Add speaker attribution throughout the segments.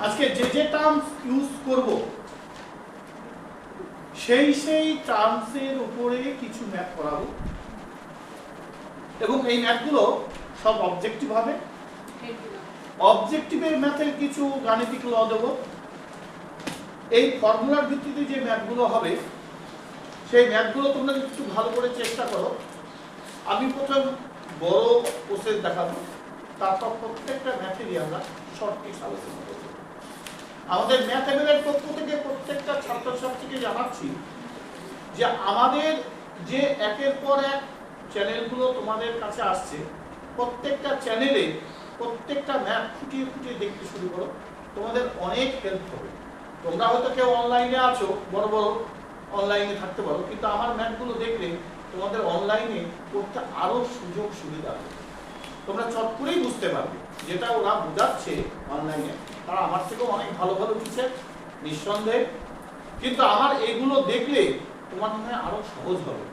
Speaker 1: আজকে যে terms use করব সেই টার্মসের উপরে কিছু ম্যাথ করাবো এবং এই ম্যাথগুলো সব অবজেক্টিভ হবে। অবজেক্টিভের ম্যাথের কিছু গাণিতিক ল দেব। এই ফর্মুলার ভিত্তিতে যে ম্যাথগুলো হবে সেই ম্যাথগুলো তোমরা একটু ভালো করে চেষ্টা করো। আমি প্রথম বড় প্রসেস দেখাবো, তারপর প্রত্যেকটা ম্যাথেরই আমরা শর্ট টিপস আলোচনা করব। আমাদের ম্যাথের পক্ষ থেকে প্রত্যেকটা ছাত্রছাত্রীকে জানাচ্ছি যে আমাদের যে একের পর এক চ্যানেলগুলো তোমাদের কাছে আসছে, প্রত্যেকটা চ্যানেলে প্রত্যেকটা ম্যাথ খুঁটিয়ে খুঁটিয়ে দেখতে শুরু করো, তোমাদের অনেক হেল্প হবে। তোমরা হয়তো কেউ অনলাইনে আছো, বড় বড় অনলাইনে থাকতে পারো, কিন্তু আমার ম্যাথগুলো দেখলে তোমাদের অনলাইনে করতে আরো সুযোগ সুবিধা হবে। তোমরা চট করেই বুঝতে পারবে যেটা ওরা বোঝাচ্ছে অনলাইনে, তারা আমার থেকেও অনেক ভালো ভালো বুঝছে নিঃসন্দেহে, কিন্তু আমার এগুলো দেখলে তোমার মনে আরো সহজ হবে,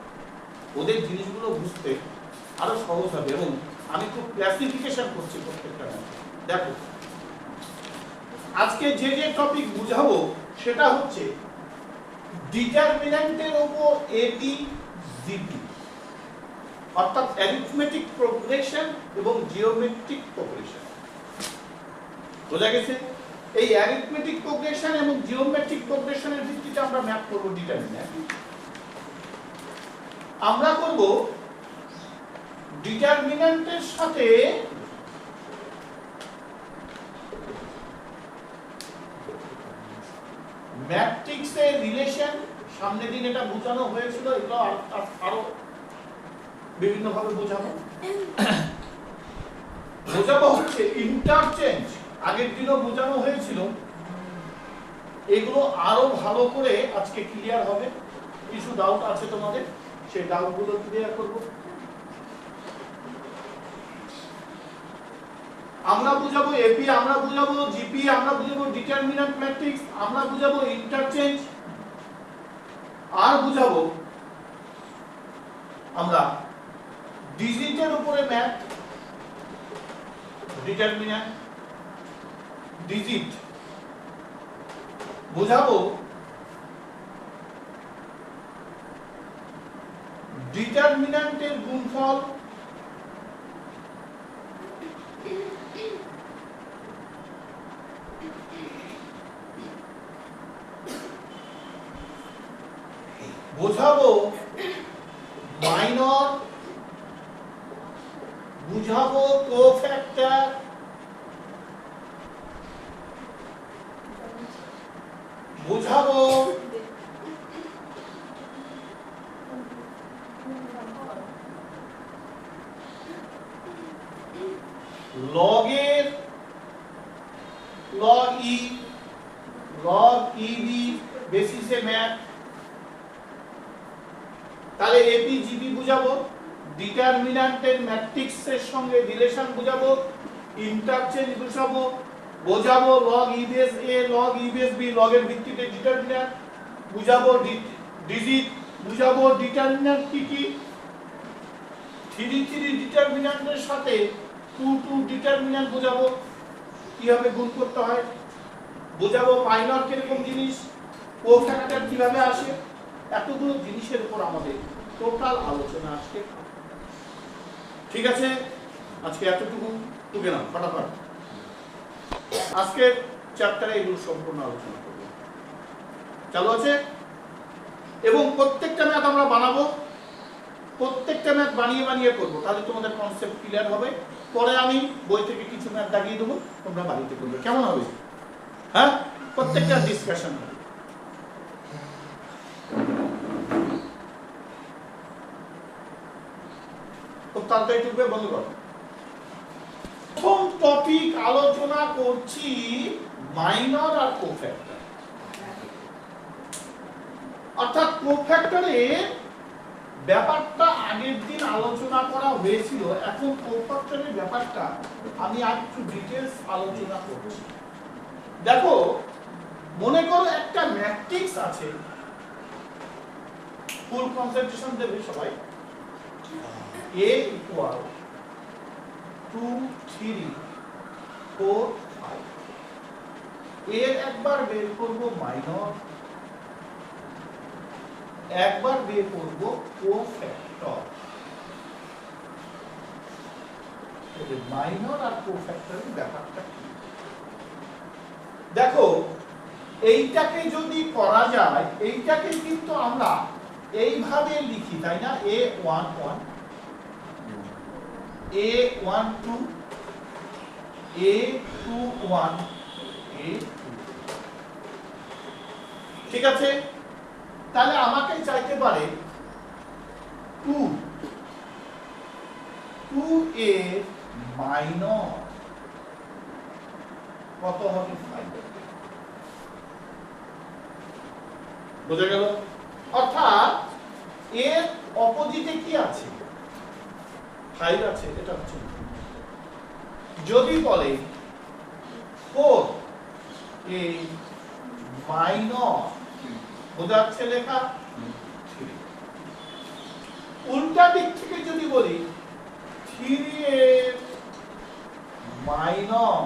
Speaker 1: ওদের জিনিসগুলো বুঝতে আরো সহজ হবে। এবং আমি খুব ক্লাসিফিকেশন করছি প্রত্যেকটা। দেখো আজকে যে টপিক বুঝাবো সেটা হচ্ছে ডিটারমিন্যান্টের উপর এটি জিপি, অর্থাৎ অ্যারিথমেটিক প্রোগ্রেশন এবং জিওমেট্রিক প্রোগ্রেশন। বোঝা গেছে? এই অ্যারিথমেটিক প্রোগ্রেশন এবং জিওমেট্রিক প্রোগ্রেশনের ভিত্তিতে আমরা ম্যাপ করব ডিটারমিন্যান্ট। আমরা করব ডিটারমিন্যান্টের সাথে ম্যাট্রিক্সের রিলেশন। সামনের দিন এটা বোঝানো হয়েছিল, এগুলো আরো বিভিন্ন ভাবে বোঝাবো। বোঝাবো হচ্ছে ইন্টারচেঞ্জ, আগের দিনও বোঝানো হয়েছিল, এগুলো আরো ভালো করে আজকে ক্লিয়ার হবে। কিছু ডাউট আছে তোমাদের, সেই ডাউটগুলো ক্লিয়ার করব। আমরা বুঝাবো এপি, আমরা বুঝাবো জিপি, আমরা বুঝাবো ডিটারমিন্যান্ট ম্যাট্রিক্স, আমরা বুঝাবো ইন্টারচেঞ্জ, আর বুঝাবো আমরা ডিজিটের উপরে ম্যাথ, ডিটারমিন্যান্ট ডিজিট, বুঝাবো ডিটারমিন্যান্টের গুণফল, বোঝাবো মাইনর, বুঝাবো কোফ্যাক্টর, বুঝাবো লগের লগ ই, লগ ইবি বেসিসে ম্যাথ। তাহলে এপি জিবি বুঝাবো, ডিটারমিন্যান্টের ম্যাট্রিক্সের সঙ্গে রিলেশন বুঝাবো, ইন্টারচেঞ্জ বুঝাবো, বোঝাবো লগ ই বেস এ, লগ ই বেস বি, লগের ভিত্তিতে ডিটারমিন্যান্ট বুঝাবো, ডিজিট বুঝাবো, ডিটারমিন্যান্ট কি 3 ডিটারমিন্যান্টের সাথে 2 ডিটারমিন্যান্ট বুঝাবো, কিভাবে গুণ করতে হয়, বুঝাবো মাইনর কিরকম জিনিস, কোফ্যাক্টর কিভাবে আসে। এতগুলো জিনিসের উপর আমাদের টোটাল আলোচনা আজকে। ঠিক আছে, আজকে এতটুকু টুকে নাও ফটাফট। আজকে চ্যাপ্টারে এগুলো সম্পূর্ণ আলোচনা করব, চালু আছে। এবং প্রত্যেকটা ম্যাথ আমরা বানাবো, প্রত্যেকটা ম্যাথ বানিয়ে বানিয়ে করবো, তাহলে তোমাদের কনসেপ্ট ক্লিয়ার হবে। পরে আমি বই থেকে কিছু ম্যাথ দাগিয়ে দেবো, তোমরা বাড়িতে করবে, কেমন হবে? হ্যাঁ, প্রত্যেকটা ডিসকাশন হবে। খুব তাড়াতাড়ি টুকবে, বন্ধ করো। প্রথম টপিক আলোচনা করছি মাইনর আর কোফ্যাক্টর। অর্থাৎ কোফ্যাক্টরের ব্যাপারটা আগের দিন আলোচনা করা হয়েছিল, এখন কোফ্যাক্টরের ব্যাপারটা আমি আর একটু ডিটেইলস আলোচনা করছি। দেখো, মনে করো একটা ম্যাট্রিক্স আছে, ফুল কনসেন্ট্রেশন দেবে সবাই। A equal 2, 3, 4, 5 এর একবার বের করব মাইনর, একবার বের করব কোফ্যাক্টর। এই মাইনর আর কোফ্যাক্টরের ব্যাপারটা কি দেখো, এইটাকে যদি করা যায়, এইটাকে কিন্তু আমরা এইভাবে লিখি, তাই না? A11 A12 A21 A2, ঠিক আছে? তাহলে আমাকে চাইতে পারে 2A মাইনর কত হবে? 5। বুঝা গেল? অর্থাৎ এর অপোজিটে কি আছে? 5 আছে, এটা হচ্ছে। যদি বলে 4A মাইনর, বোঝা যাচ্ছে লেখা? উল্টা দিক থেকে যদি বলি 3A মাইনর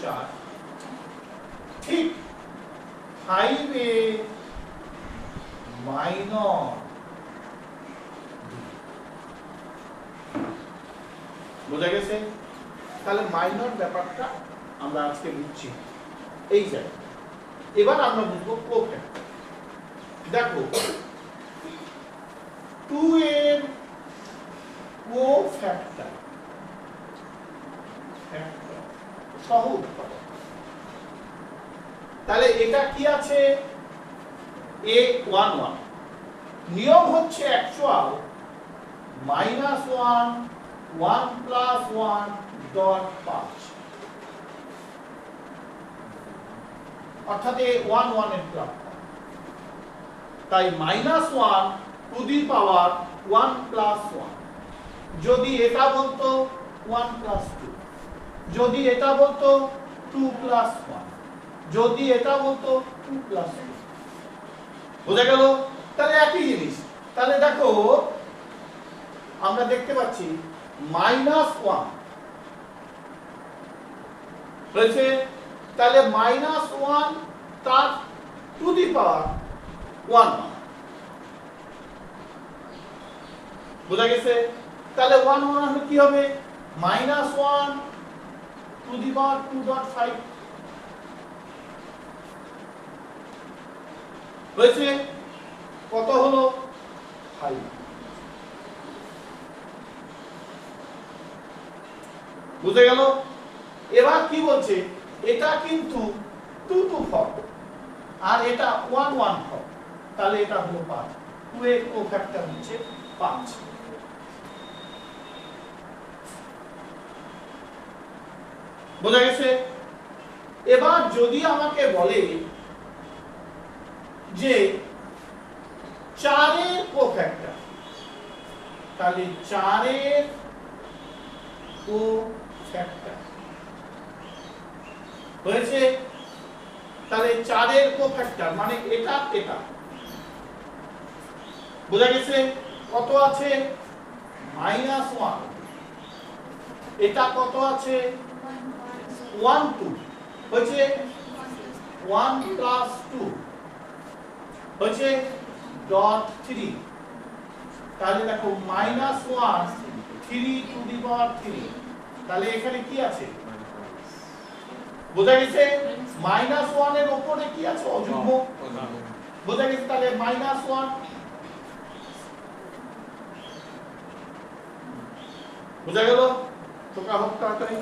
Speaker 1: 4, ঠিক 5A মাইনর 2। বোঝা গেছে? তাহলে মাইনর ব্যাপারটা আমরা আজকে বুঝছি এই জায়গায়। এবার আমরা বুঝবো কোফ্যাক্টর। দেখো 2 এর কোফ্যাক্টর সহজ। তাহলে এটা কি আছে? A11। নিয়ম হচ্ছে অ্যাকচুয়াল -1 1 + 1 ডট 5, অর্থাৎ A11 এর ক্রম। তাই -1 টু দি পাওয়ার 1 + 1। যদি এটা বলতো 1 + 2, যদি এটা বলতো 2 + 1, যদি এটা বলতো 2 + 2। বোঝা গেল? তাহলে একই জিনিস। তাহলে দেখো আমরা দেখতে পাচ্ছি -1 হয়েছে, তাহলে -1 তার টু দি পাওয়ার 1। বোঝা গেছে? তাহলে 1 হলে কি হবে? -1 টু দি পাওয়ার 2.5 হয়েছে। কত হলো? 5। বুঝে গেল? এবার কি বলছে? এটা কিন্তু 2 to 4 আর এটা 1 1 4, তাহলে এটা হলো 5। 2 এর কোফ্যাক্টর হচ্ছে 5। বোঝা গেছে? এবার যদি আমাকে বলে যে 4 এর কোফ্যাক্টর, তাহলে 4 এর কোফ্যাক্টর হয়েছে। তাহলে 4 এর কোফ্যাক্টর মানে এটা এটা। বোঝা গেছে? কত আছে? -1। এটা কত আছে? 1 2 হয়েছে। 1 + 2 হয়েছে .3। তাহলে দেখো -1 3 টু দি পাওয়ার 3। তাহলে এখানে কি আছে? বোঝা গেছে? -1 এর উপরে কি আছে? অযুগ্ম। বোঝা গেছে? তাহলে -1। বোঝা গেল? তোমরা হোক তাড়াতাড়ি।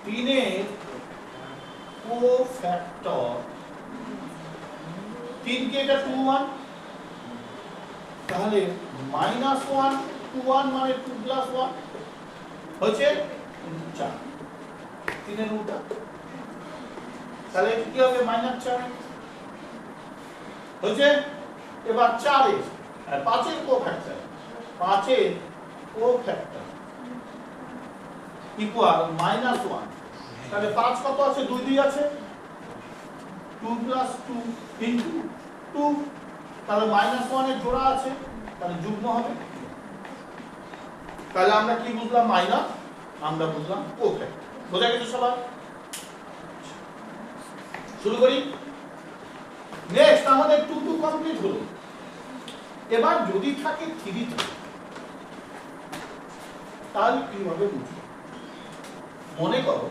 Speaker 1: 3 এর কোফ্যাক্টর, 3 কে এটা 2 1, তাহলে -1 2 1 মানে 2 + 1 হচ্ছে 4। 3 এর উল্টা, তাহলে কি হবে? -4 হচ্ছে। এবার 4 এর আর 5 এর কোফ্যাক্টর, 5 এর কোফ্যাক্টর ইকুয়াল -1। তাহলে 5 কত আছে? 2 2 আছে, 2 + 2 ইনটু 2। তাহলে -1 এর জোড়া আছে, তাহলে যুগ্ম হবে। তাহলে আমরা কি বুঝলাম? মাইনাস, আমরা বুঝলাম কোফ্যাক্টর। বোঝা গেছে সবার? শুরু করি। নেক্সট আমাদের 2 2 কমপ্লিট হলো। এবার যদি থাকে 3 3, তাহলে কিভাবে বুঝবো? মনে করো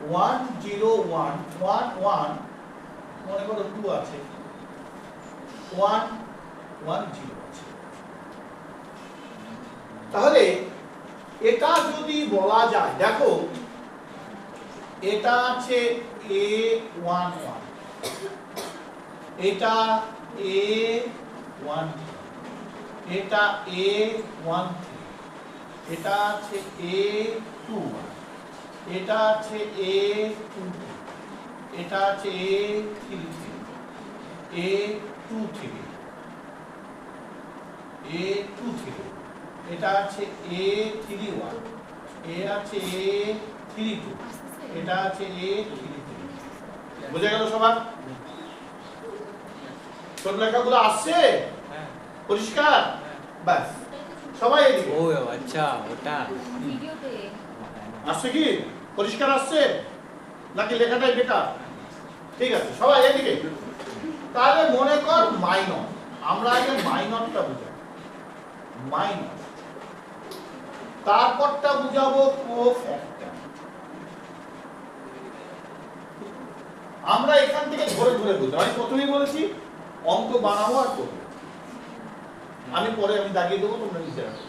Speaker 1: one zero one one one, মনে করো 2 আছে, 1 1 0 আছে। তাহলে এটা যদি বলা যায়, দেখো এটা আছে A11, এটা A12, এটা A13, এটা আছে A21, এটা আছে A22, এটা আছে A33, A23, A23, এটা আছে A31, এ আছে A32, এটা আছে A33। বুঝে গেল সবার? সব লেখাগুলো আসছে? পরিষ্কার? বাস, সবাই এদিকে।
Speaker 2: ও আচ্ছা, ওটা
Speaker 3: ভিডিওতে
Speaker 1: আসছে কি? পরিষ্কার আসছে নাকি লেখাটাই বেকার? ঠিক আছে, সবাই এদিকে। তাহলে মনে কর মাইনর, আমরা আগে মাইনরটা বুঝাই, মাইনর, তারপরটা বুঝাবো কোফ্যাক্টর। আমরা এখান থেকে ধরে ধরে বুঝবো। আমি প্রথমেই বলেছি অঙ্ক বানাবো আর করবো, আমি পরে দাগিয়ে দেবো, তোমরা নিচে রাখো।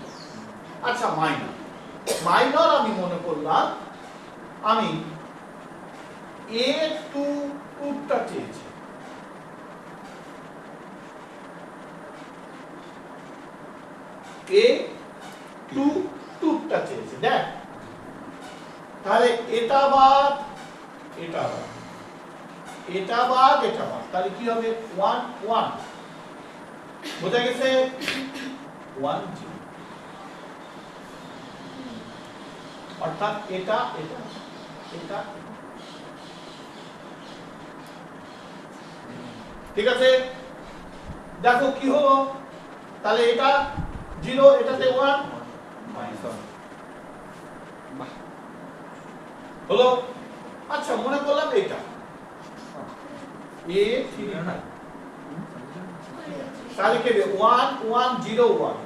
Speaker 1: আচ্ছা, মাইনর, মাইনর আমি মনে করলাম আমি A22টা চেয়েছি, A22টা চেয়েছি। দেখ তাহলে এটা বাদ এটা বাদ, এটা বাদ এটা বাদ, তাহলে কি হবে? 1 1। বোঝা গেছে? 1 0, অর্থাৎ এটা এটা এটা। ঠিক আছে, দেখো কি হলো? তাহলে এটা 0, এটাতে 1 হলো। আচ্ছা, মনে করলাম এটা A3, তাহলে কি হবে? 1 1 0 1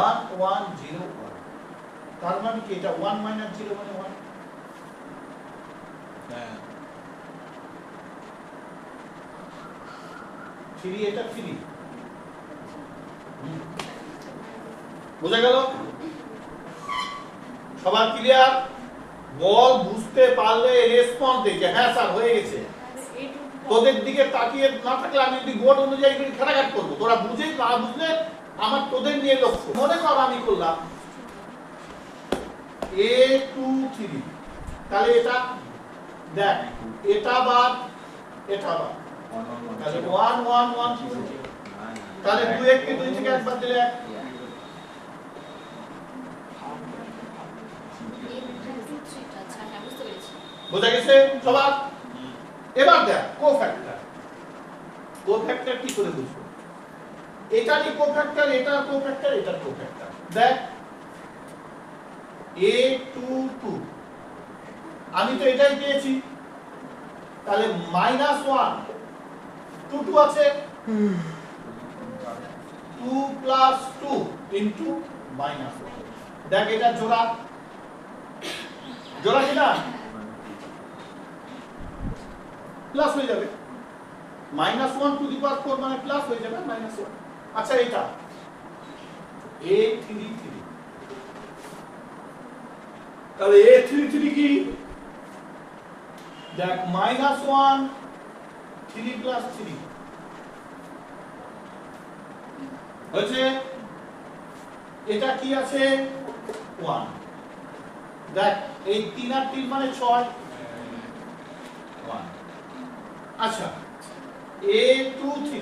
Speaker 1: 1 1 0 1, তার মানে কি? এটা 1 - 0 মানে 1।
Speaker 2: হ্যাঁ
Speaker 1: 3, এটা 3। বোঝা গেল? সবার ক্লিয়ার? বল বুঝতে পারলে রেসপন্স দে যে হ্যাঁ স্যার হয়ে গেছে। তোদের দিকে তাকিয়ে না থাকলে আমি যদি বোর্ড অনুযায়ী খেলাঘাট করবো, তোরা বুঝে না বুঝলে আমার তোদের নিয়ে লক্ষ্য। মনে কর আমি করলাম A23, তাহলে এটা দেখ, এটা বাদ এটা বাদ, তাহলে 1 1 1 2, তাহলে 2 1 কে 2 থেকে একবার দিলে 1।
Speaker 3: আচ্ছা হ্যাঁ বুঝতে পেরেছি।
Speaker 1: বোঝা গেছে সবার? এবার দেখ কোফ্যাক্টর, কোফ্যাক্টর কি করে বুঝবো? এটারই কোফ্যাক্টর, এটার কোফ্যাক্টর, এটার কোফ্যাক্টর। দেখ A22, আমি তো এটাই পেয়েছি, তাহলে -1 2 2 আছে, 2 + 2 ইনটু -1। দেখ এটা জোড়া, জোড়া কিনা? প্লাস হয়ে যাবে, -1 টু দি পাওয়ার 4 মানে প্লাস হয়ে যাবে -1। আচ্ছা, এটা A33, তাহলে A33 কি? দেখ -1 3 + 3 হচ্ছে, এটা কি আছে? 1। দেখ এই 3 আর 3 মানে 6, 1। আচ্ছা, A23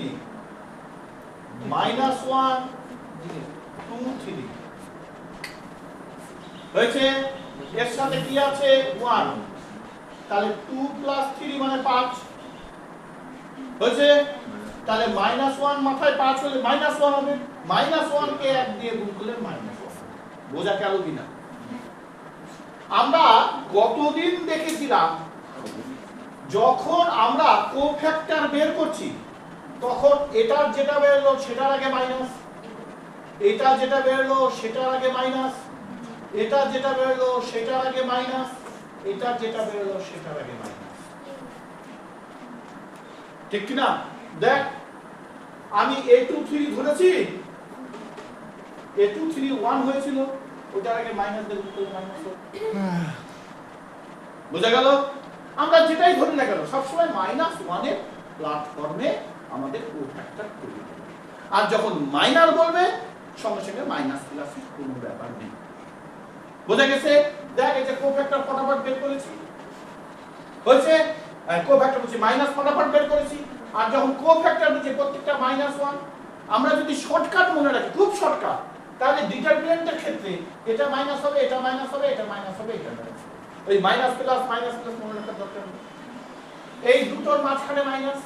Speaker 1: -1 2 3 হয়েছে, এর সাথে কি আছে? 1, তাহলে 2 + 3 মানে 5 হয়েছে। তাহলে -1 মাথায় 5 হলে -1 হবে, -1 কে 1 দিয়ে গুণ করলে -1। বোঝা গেল কিনা? আমরা গতদিন দেখেছিলাম যখন আমরা কোফ্যাক্টর বের করছি তখন এটার যেটা বেরলো সেটার আগে মাইনাস, এটা যেটা বেরলো সেটার আগে মাইনাস, এটা যেটা বেরলো সেটার আগে মাইনাস, এটা যেটা বেরলো সেটার আগে মাইনাস। ঠিক কি না? দেখ আমি A23 ধরেছি, A23 1 হয়েছিল, ওটার আগে মাইনাস দেব তো মাইনাস হবে। বুঝা গেল? আমরা যেটাই ধরি না কেন সবসময় -1 এর প্ল্যাটফর্মে আমাদের কোফ্যাক্টর তৈরি হবে। আর যখন মাইনার বলবে সঙ্গে সঙ্গে মাইনাস প্লাসের কোনো ব্যাপার নেই। বোঝা গেছে? দেখ এই যে কোফ্যাক্টর ফটাফট বের করেছি, হয়েছে কোফ্যাক্টর বলছি মাইনাস ফটাফট বের করেছি। আর যখন কোফ্যাক্টর বলছি প্রত্যেকটা -1, আমরা যদি শর্টকাট মনে রাখি, খুব শর্টকাট, তাহলে ডিটারমিনেন্টের ক্ষেত্রে এটা মাইনাস হবে, এটা মাইনাস হবে, এটা মাইনাস হবে, এটা মাইনাস হবে। ওই মাইনাস প্লাস মনে রাখার দরকার নেই। এই দুটোর মাঝখানে মাইনাস,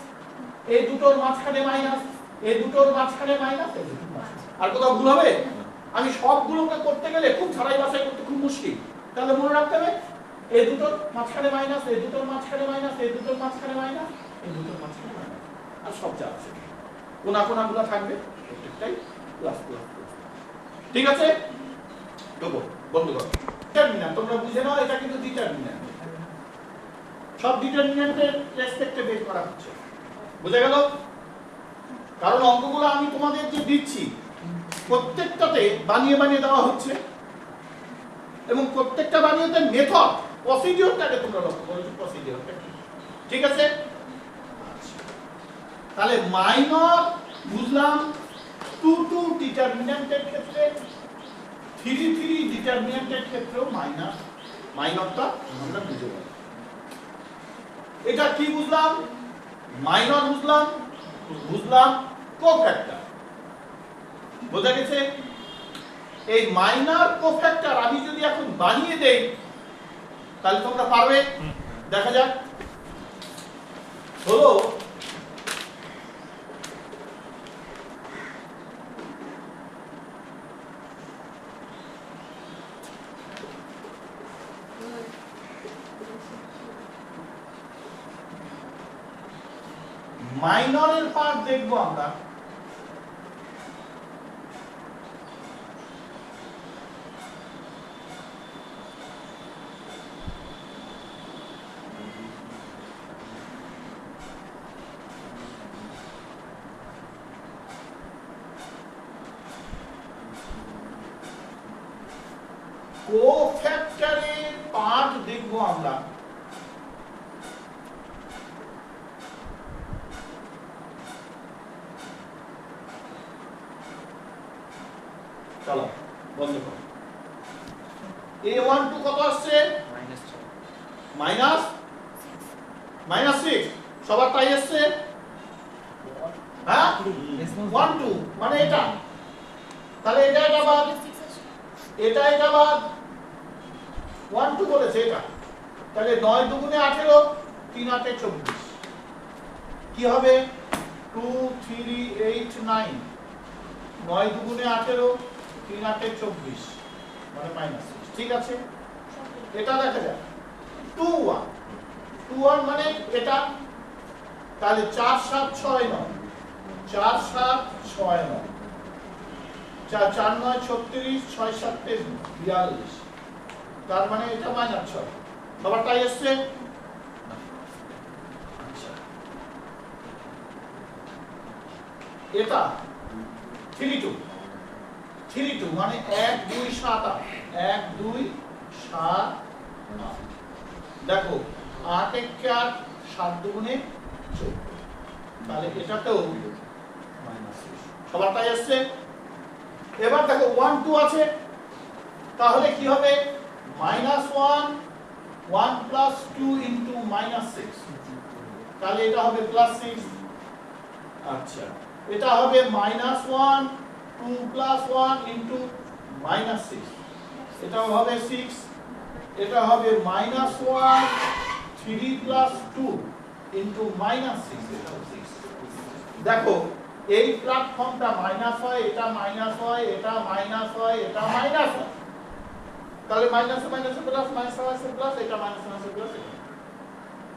Speaker 1: এই দুটোর মাঝখানে মাইনাস, এই দুটোর মাঝখানে মাইনাস, এই দুটোর মাঝখানে। আর কোথাও ভুল হবে? আমি সবগুলোকে করতে গেলে খুব ঝাড়াই বাছাই করতে খুব মুশকিল। তাহলে মনে রাখতে হবে এই দুটোর মাঝখানে মাইনাস, এই দুটোর মাঝখানে মাইনাস, এই দুটোর মাঝখানে মাইনাস, এই দুটোর মাঝখানে মাইনাস। আর সব যা আছে কোনাগুলো থাকবে প্রত্যেকটাই প্লাস প্লাস প্লাস। ঠিক আছে? দেখো বন্ধুগণ, ডিটারমিন্যান্ট তোমরা বুঝে নাও, এটা কিন্তু ডিটারমিন্যান্ট। সব ডিটারমিন্যান্টের রেসপেক্টে বের করা হচ্ছে। বুঝা গেল? কারণ অঙ্কগুলো আমি তোমাদের যে দিচ্ছি প্রত্যেকটাতে বানিয়ে বানিয়ে দেওয়া হচ্ছে এবং প্রত্যেকটা বানিয়েতে মেথড প্রসিডিওরটাকে তোমরা লক্ষ্য করো, প্রসিডিওরটা কি। ঠিক আছে? তাহলে মাইনর বুঝলাম 2 ডিটারমিন্যান্টের ক্ষেত্রে, 3 ডিটারমিন্যান্টের ক্ষেত্রেও মাইনরটা আমরা বুঝে গেলাম। এটা কি বুঝলাম? মাইনর বুঝলাম কোফ্যাক্টর। বোঝা গেছে? এই মাইনর কোফ্যাক্টর আমি যদি এখন বানিয়ে দেই তাহলে তোমরা পারবে? দেখা যাক। হলো মাইনরের পার্ট দেখবো আমরা। কোফ্যাক্টরের পার্ট দেখবো আমরা। চলো বন্ধ করো। A12 কত আসছে? -6 সবার তাই আসছে? হ্যাঁ 12 মানে এটা, তাহলে এটা বাদ, এটা বাদ, 12 বলেছে এটা। তাহলে 9 দুগুণে 18, 3 8 24 কি হবে? 2 3 8 9, 9 দুগুণে 18, 3 8 24 মানে -6। ঠিক আছে? এটা দেখা যায় 2 1 মানে এটা, তাহলে 4 7 6 9, 4 7 6 9, 4 4 9 36, 6 7 42, তার মানে এটা -6। সবারটাই আসছে? আচ্ছা এটা 32 মানে 1 2 7 8, 1 2 7 8। দেখো 8 1 4, 7 দুগুণে 14, তাহলে এটাতেও -6। সবারটাই আসছে? এবার দেখো 1 2 আছে, তাহলে কি হবে? -1 1 plus 2 into -6, তাহলে এটা হবে +6। আচ্ছা এটা হবে -1 2 plus 1 into -6, এটাও হবে 6। এটা হবে -1 3 plus 2 into -6, এটা 6। দেখো এই প্ল্যাটফর্মটা মাইনাস হয়, এটা মাইনাস হয়, এটা মাইনাস হয়, এটা মাইনাস হয়, তাহলে মাইনাসে মাইনাসে প্লাস, মাইনাসে মাইনাসে প্লাস, এটা মাইনাসে মাইনাসে প্লাস।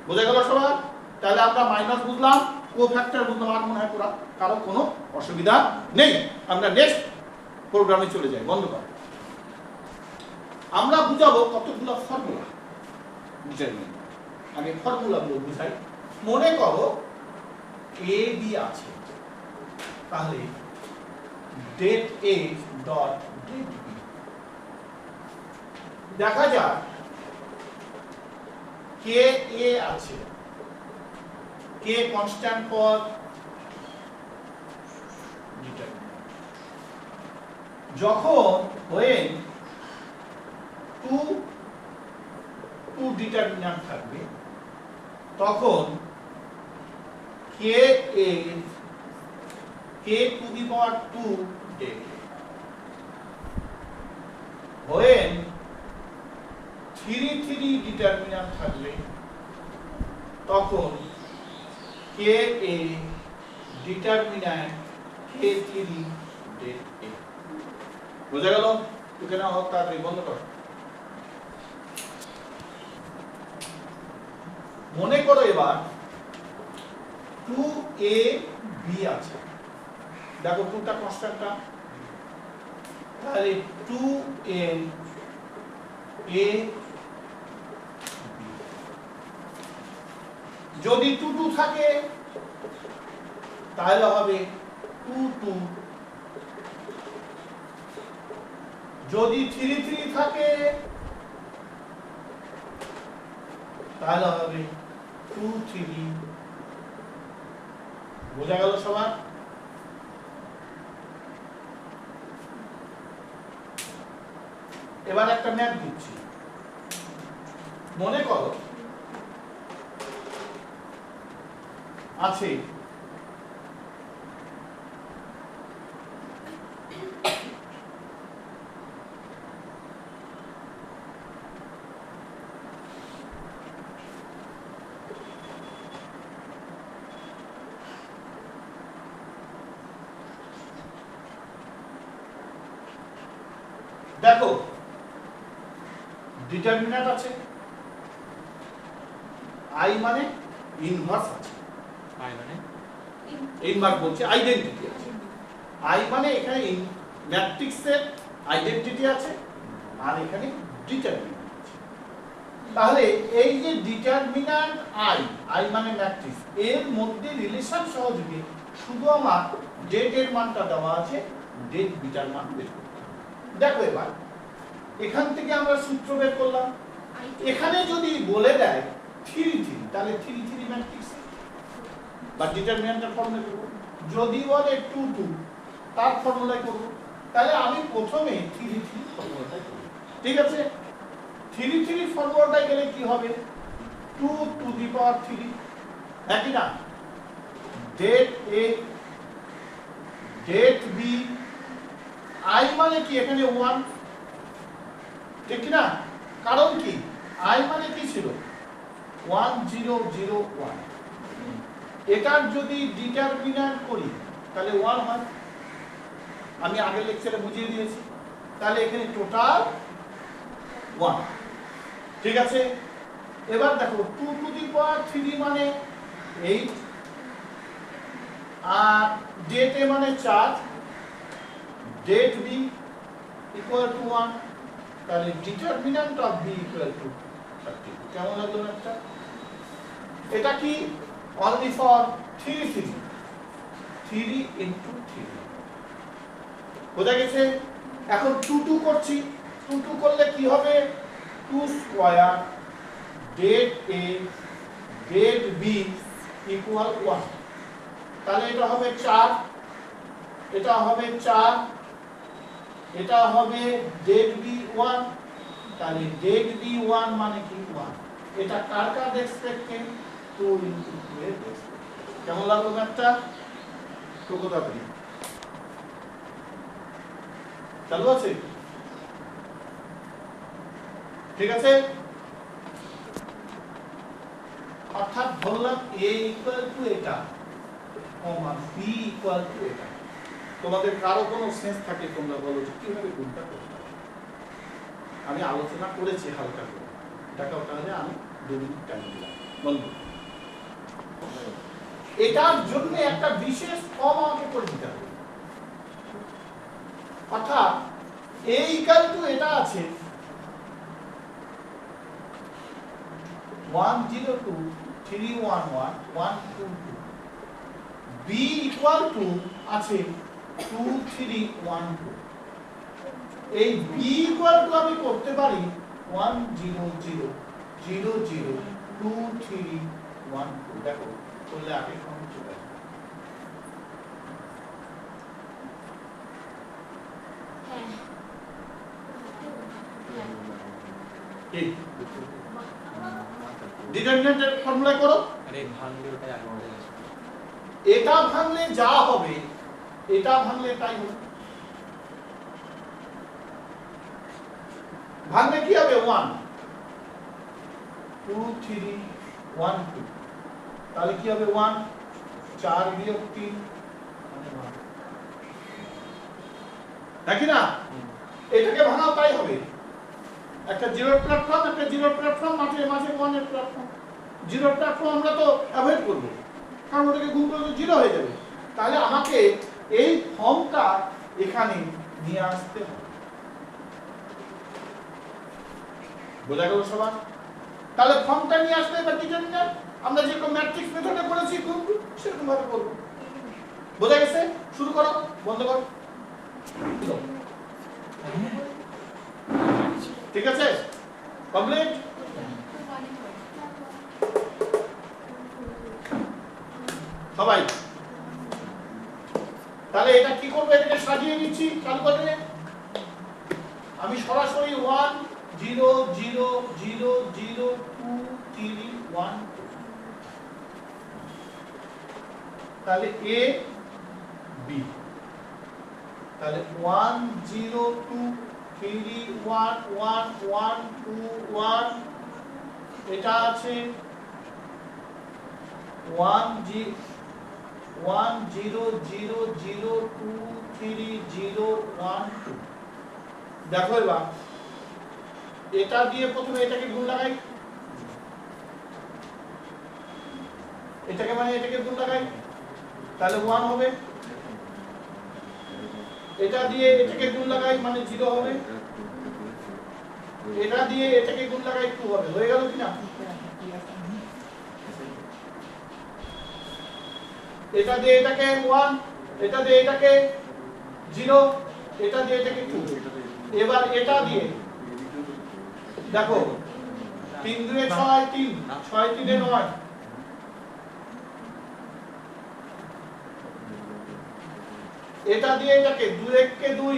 Speaker 1: বুঝে গেল সবার? তাহলে আমরা মাইনাস বুঝলাম, কোফ্যাক্টর বুঝলাম, আর মনে হয় পুরা কারো কোনো অসুবিধা নেই। আমরা নেক্সট প্রোগ্রামে চলে যাই। বন্ধ কর। আমরা বুঝাবো কতগুলো ফর্মুলা। ডিটারমিনেন্ট আগে ফর্মুলাগুলো বুঝাই। মনে করো এ বি আছে, তাহলে det A dot det B. দেখা যাক কে এ আছে, কে কনস্ট্যান্ট ফর ডিটারমিনেন্ট। যখন when টু ডিটারমিনেন্ট থাকবে তখন K A K to the power 2 det. when 3 determinant থাকবে তখন কে এ ডিটারমিনেন্ট কে 3 ডেট এ। বুঝা গেল? এখানে হোক তাড়াতাড়ি বন্ধ কর। মনে করো এবার 2a b আছে, দেখো 2টা কনস্ট্যান্টটা, তাহলে 2n a b। যদি 2 2 থাকে তাহলে হবে 2 2, যদি 3 3 থাকে তাহলে হবে 2 3। বোঝা গেল সবার? এবার একটা ম্যাপ দিচ্ছি। মনে করো আছে দেখো ডিটারমিনেন্ট আছে, আই মানে ইনভার্স আছে,
Speaker 2: আই মানে
Speaker 1: ইনভার্স বলছে আইডেন্টিটি আছে। আই মানে এখানে ম্যাট্রিক্সের আইডেন্টিটি আছে আর এখানে ডিটারমিনেন্ট আছে। তাহলে এই যে ডিটারমিনেন্ট আই, আই মানে ম্যাট্রিক্স, এর মধ্যে রিলেশন সহযোগে শুধু আমার ডেট এর মানটা দেওয়া আছে, ডেট বিটার মান বের করতে হবে। দেখো এবার এখান থেকে আমরা সূত্র বের করলাম। এখানে যদি বলে দেয় 3 3 তাহলে 3 3 ম্যাট্রিক্স বা ডিটারমিনেন্টের ফর্মুলা করব। যদি বলে 2 2 তার ফর্মুলা করব। তাহলে আমি প্রথমে 3 3 ফর্মুলাটা করব। ঠিক আছে? 3 3 ফর্মুলাটা গেলে কি হবে? 2 টু দি পাওয়ার 3, একই না? Det A det B, I মানে কি এখানে 1, ঠিক না? কারণ কি আই মানে কি ছিল 1 0 0 1। এটার যদি ডিটারমিনেন্ট করি তাহলে 1 হয়, আমি আগের লেকচারে বুঝিয়ে দিয়েছি। তাহলে এখানে টোটাল 1। ঠিক আছে? এবার দেখো 2 টু দি পাওয়ার 3 মানে 8 আর ডেট এ মানে 4, ডেট বি ইকুয়াল টু 1, তাহলে determinant of B equal to 30। কেমন লাগলো একটা? এটা কি অনলি ফর 3 3 3 ইনটু 3। বোঝা গেছে? এখন 2 2 করছি, 2 2 করলে কি হবে? 2 square date A det B equal 1। তাহলে এটা হবে 4, এটা হবে 4, এটা হবে ডেট বি 1, তাহলে ডেট বি 1 মানে কি 1। এটা কার কার এক্সপেক্টেড? 2 ইনটু 2 এর এক্সপেক্টেড। কেমন লাগলো ম্যাথটা? টুকু তাড়াতাড়ি চালু আছে? ঠিক আছে? অর্থাৎ বললাম a ইকুয়াল টু এটা, কমা বি ইকুয়াল টু এটা। তোমাদের কারো কোনো সেন্স থাকে তোমরা বলো যে কিভাবে গুণটা করতে হবে। আমি আলোচনা করেছি হালকা করে, দেখাও তাহলে আমি 2 মিনিট টাইম দিলাম বন্ধু। এটার জন্য একটা বিশেষ ফর্ম আমাকে করে দিতে হবে, অর্থাৎ a ইকুয়াল টু এটা আছে 102 311 122, b ইকুয়াল টু আছে 2312। এই b ইকুয়াল টু আমি করতে পারি 100002312। দেখো করলে আগে ফর্ম চলে আসবে।
Speaker 3: হ্যাঁ
Speaker 1: কি ডিটারমিনেন্টের ফর্মুলা করো।
Speaker 2: আরে ভাঙলে ওটাই আগে বলে গেছে।
Speaker 1: এটা ভাঙলে যা হবে এটা ভাঙলে তাই হবে। ভাঙলে কি হবে 1 2 3 1 2, তাহলে কি হবে 1 4 বিয়োগ 3 মানে 1, নাকি না? এটাকে ভাঙাও তাই হবে। একটা জিরোর প্ল্যাটফর্ম, একটা জিরোর প্ল্যাটফর্ম, মাঝে মাঝে 1 এর প্ল্যাটফর্ম। জিরোর প্ল্যাটফর্ম আমরা তো অ্যাভয়েড করব, কারণ ওটাকে গুণ করলে জিরো হয়ে যাবে। তাহলে আমাকে এই ফর্মটা এখানে নিয়ে আসতে হবে। বোঝা গেল সবার? তাহলে ফর্মটা নিয়ে আসলে এবার ডিটারমিনেন্ট আমরা যেরকম ম্যাট্রিক্স মেথডে করেছি সেরকম ভাবে করব। বোঝা গেছে? শুরু করো, বন্ধ করো। ঠিক আছে, কমপ্লিট। সবাই তাহলে এটা কি করবে, এটাকে সাজিয়ে নিচ্ছি চালু করে। আমি সরাসরি 1 0 0 0 0 2 3 1, তাহলে a b, তাহলে 1 0 2 3 1 1 1 2 1, এটা আছে 1 0 0 0 0 2 3 0 1 2। দেখো এবার এটা দিয়ে প্রথমে এটাকে গুণ লাগাই, এটাকে মানে এটাকে গুণ লাগাই, তাহলে 1 হবে। এটা দিয়ে এটাকে গুণ লাগাই মানে 0 হবে। এটা দিয়ে এটাকে গুণ লাগাই 2 হবে। হয়ে গেল কিনা? এটা দিয়ে এটাকে 1, এটা দিয়ে এটাকে 0, এটা দিয়ে এটাকে 2। এবার এটা দিয়ে দেখো 3 2 6 3 6 3 9, এটা দিয়ে এটাকে 2 1 কে 2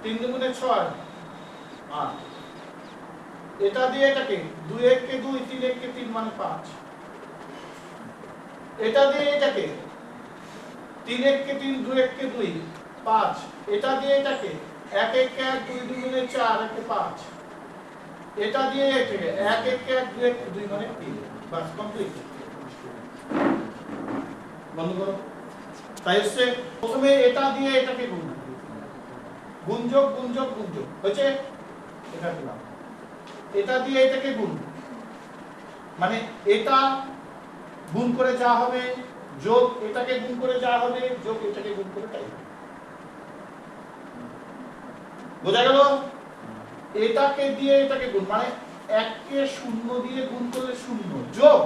Speaker 1: 3 2 6 8, এটা দিয়ে এটাকে 2 1 কে 2 3 1 কে 3 মানে 5, এটা দিয়ে এটাকে 3 1 কে 3 2 1 কে 2 5, এটা দিয়ে এটাকে 1 1 কে 1 2 2 মানে 4 1 কে 5, এটা দিয়ে এটাকে 1 1 কে 1 2 1 কে 2 মানে 3। বাস কমপ্লিট। বন্ধ করো। তাই হচ্ছে প্রথমে এটা দিয়ে এটাকে গুণ, গুণযোগ গুণযোগ গুণযোগ হয়েছে, এটা দিলাম। এটা দিয়ে এটাকে গুণ মানে এটা গুণ করে যা হবে যোগ এটাকে গুণ করে যা হবে যোগ এটাকে গুণ করে তাই হবে। বোঝা গেল? এটাকে দিয়ে এটাকে গুণ মানে 1 কে 0 দিয়ে গুণ করলে 0 যোগ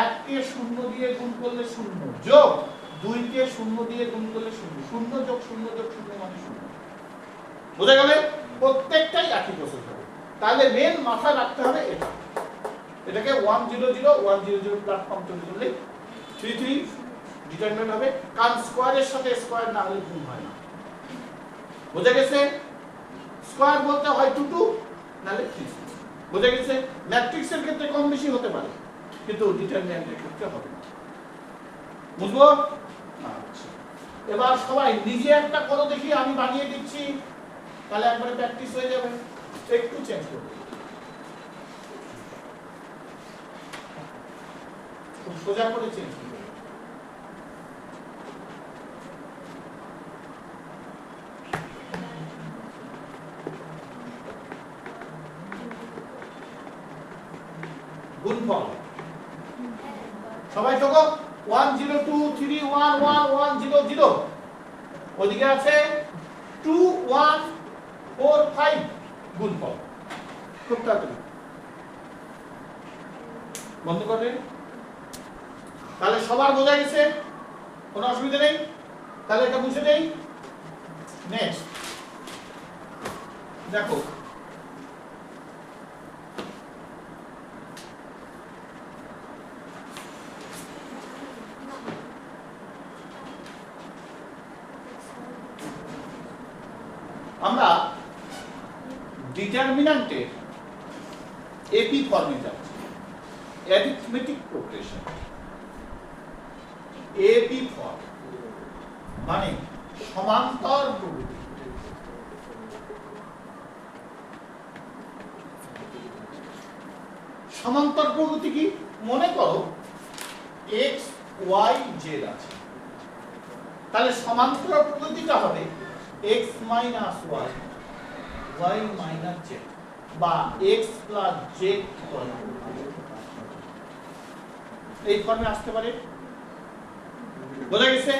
Speaker 1: 1 কে 0 দিয়ে গুণ করলে 0 যোগ 2 কে 0 দিয়ে গুণ করলে 0 0 যোগ 0 যোগ 0 মানে 0। বোঝা গেল? প্রত্যেকটাই একই প্রসেস হবে। তাহলে মেন মাথায় রাখতে হবে এটা, এটাকে 1 0 0 1 0 0 প্ল্যাটফর্ম তৈরি করলে 3 3 ডিটারমিনেন্ট হবে, কারণ স্কয়ারের সাথে স্কয়ার না হলে গুণ হয় না। বোঝা গেছে? স্কয়ার বলতে হয় 2 2 নালে 3 3। বোঝা গেছে? ম্যাট্রিক্সের ক্ষেত্রে কম বেশি হতে পারে কিন্তু ডিটারমিনেন্টের ক্ষেত্রে হবে না। বুঝবো? আচ্ছা, এবার সবাই নিজে একটা করো দেখি, আমি বানিয়ে দিচ্ছি, তাহলে একবারে প্র্যাকটিস হয়ে যাবে। একটু চেঞ্জ করব, খুব সোজা করে চেঞ্জ করব। গুণফল সবাই দেখো 1 0 2 3 1 1 1 0 0 ওদিকে আছে 2 1 4 5 গুণফল খুব তাড়াতাড়ি বন্ধ করে তাহলে সবার বোঝা গেছে কোনো অসুবিধা নেই তাহলে এটা বুঝে নেই নেক্সট দেখো আমরা ডিটারমিন্যান্টের এপি ফর্মে যাচ্ছি অ্যারিথমেটিক প্রোগ্রেশন এপি ফর্ম মানে সমান্তর প্রগতি সমান্তর প্রগতি কি মনে করো x y z আছে তাহলে সমান্তর প্রগতিটা হবে x minus y y minus z বা x plus z এই ফর্মে আসতে পারে বোঝা গেছে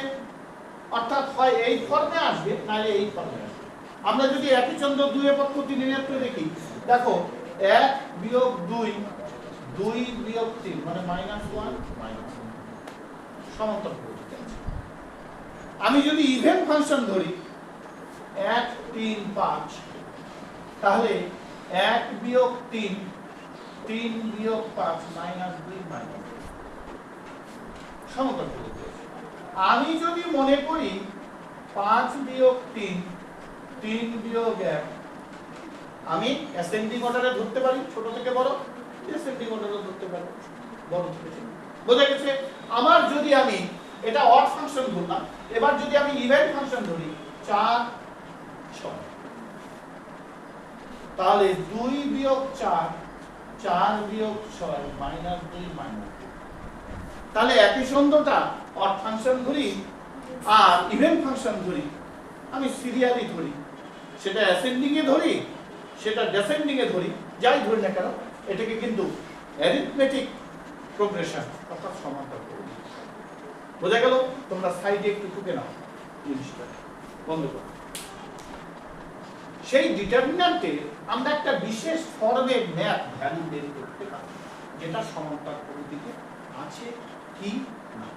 Speaker 1: অর্থাৎ হয় এই ফর্মে আসবে নালে এই ফর্মে আসবে আমরা যদি একই চন্দ্র দুই পদ্ধতি নির্ণয় দেখি দেখো 1 বিয়োগ 2 2 বিয়োগ 3 মানে -1 সমান্তর প্রগতি আছে আমি যদি ইভেন ফাংশন ধরি 1 3 5 তাহলে 1 বিয়োগ 3 3 বিয়োগ 5 -2 সমান্তর প্রগতি আমি যদি মনে করি 5 বিয়োগ 3 3 বিয়োগ 1 আমি অ্যাসেন্ডিং অর্ডারে ধরতে পারি ছোট থেকে বড় অ্যাসেন্ডিং অর্ডারে ধরতে পারি বড় থেকে ছোট বোঝা গেছে আমার যদি আমি এটা অড ফাংশন ধরলাম এবার যদি আমি ইভেন ফাংশন ধরি 4 6 তাহলে 2 বিয়োগ 4 4 বিয়োগ 6 -2 তাহলে একই সংখ্যাটা অড ফাংশন ধরি আর ইভেন ফাংশন ধরি আমি সিরিয়ালি ধরি সেটা অ্যাসেন্ডিং এ ধরি সেটা ডেসেন্ডিং এ ধরি যাই ধরি না কেন এটাকে কিন্তু অ্যারিথমেটিক প্রোগ্রেশন অর্থাৎ সমান্তর প্রগতি বোঝা গেল তোমরা সাইডে একটু টুকে নাও জিনিসটা বন্ধ করো সেই ডিটারমিন্যান্টে আমরা একটা বিশেষ ফর্মের ম্যাথ ভ্যালু বের করতে পারি যেটা সমান্তর প্রগতিতে আছে কি না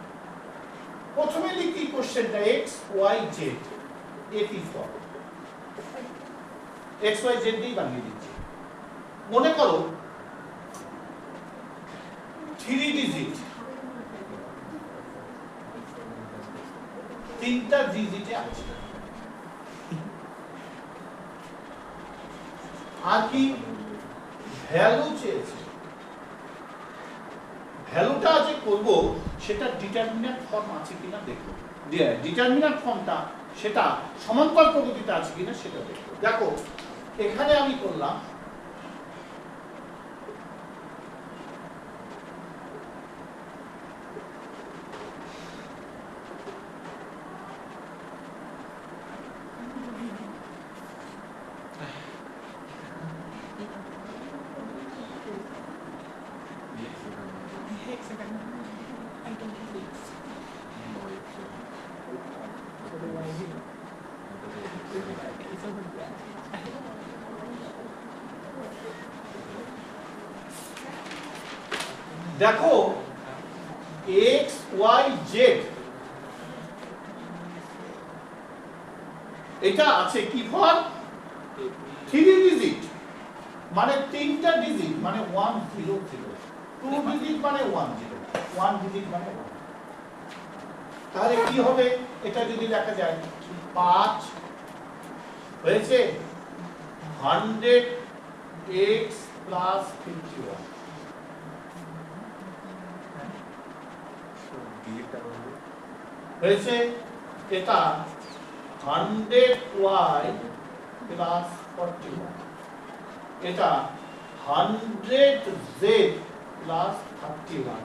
Speaker 1: প্রথমে লিখি কোশ্চেনটা x y z AP form x y z দিয়ে বানিয়ে দিচ্ছি মনে করো 3 ডিজিট তিনটা ডিজিটে আছে আর কি ভ্যালু চেয়েছে ভ্যালুটা যে করব সেটা ডিটারমিন্যান্ট ফর্ম আছে কিনা দেখব ডিটারমিন্যান্ট ফর্মটা সেটা সমান্তর প্রগতিতে আছে কিনা সেটা দেখব দেখো এখানে আমি করলাম দেখো x y z এটা আছে কি ফর্ম 3 ডিজিট মানে তিনটা ডিজিট মানে 1 0 0 2 ডিজিট মানে 1 0 1 ডিজিট মানে 1 তাহলে কি হবে এটা যদি লেখা যায় 5 হয়েছে 100x plus 51 হয়েছে এটা 100y plus 41 এটা 100z plus 31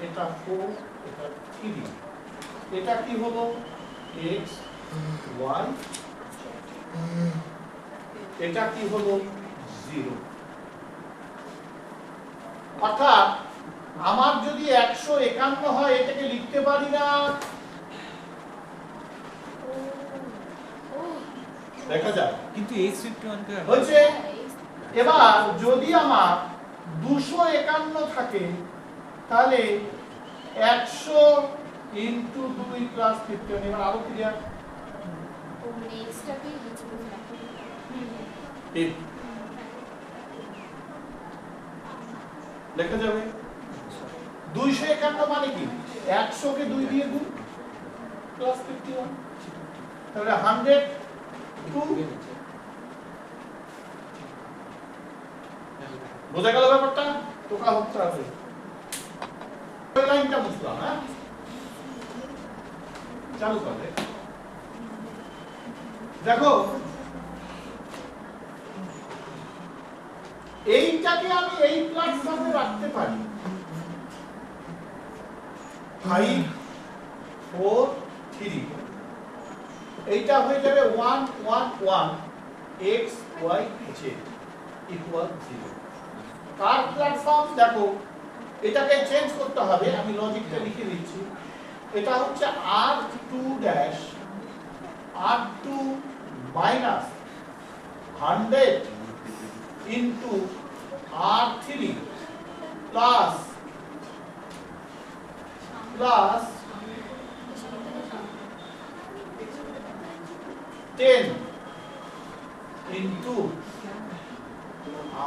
Speaker 1: এটা 4 এটা 3 এটা কি হলো x y এটা কি হলো 0 অর্থাৎ আমার যদি 151 হয় এটাকে লিখতে পারি না, দেখা যায়
Speaker 2: কিন্তু H51 কে
Speaker 1: হচ্ছে। এবার যদি আমার 251 থাকে তাহলে 100 ইনটু 2 প্লাস 51, এবার আরো ক্লিয়ার।
Speaker 3: ও নেক্সটটাকে লিখে বুঝলাম।
Speaker 1: লেখা যাবে 251 মানে কি 100 কে 2 দিয়ে গুণ প্লাস 51, তাহলে 102। বোঝা গেল ব্যাপারটা? তোকা হচ্ছে আছে এই লাইনটা বুঝলাম। হ্যাঁ, চালু করে দেখো, এইটাকে আমি এই প্ল্যাটফর্মে রাখতে পারি 5 4 3, এইটা হয়ে যাবে 1 1 1 x y z ইকুয়াল 0। কার প্ল্যাটফর্ম দেখো, এটাকে চেঞ্জ করতে হবে, আমি লজিকটা লিখে দিচ্ছি। এটা হচ্ছে r2 dash r2 minus 100 into r3 plus 10 into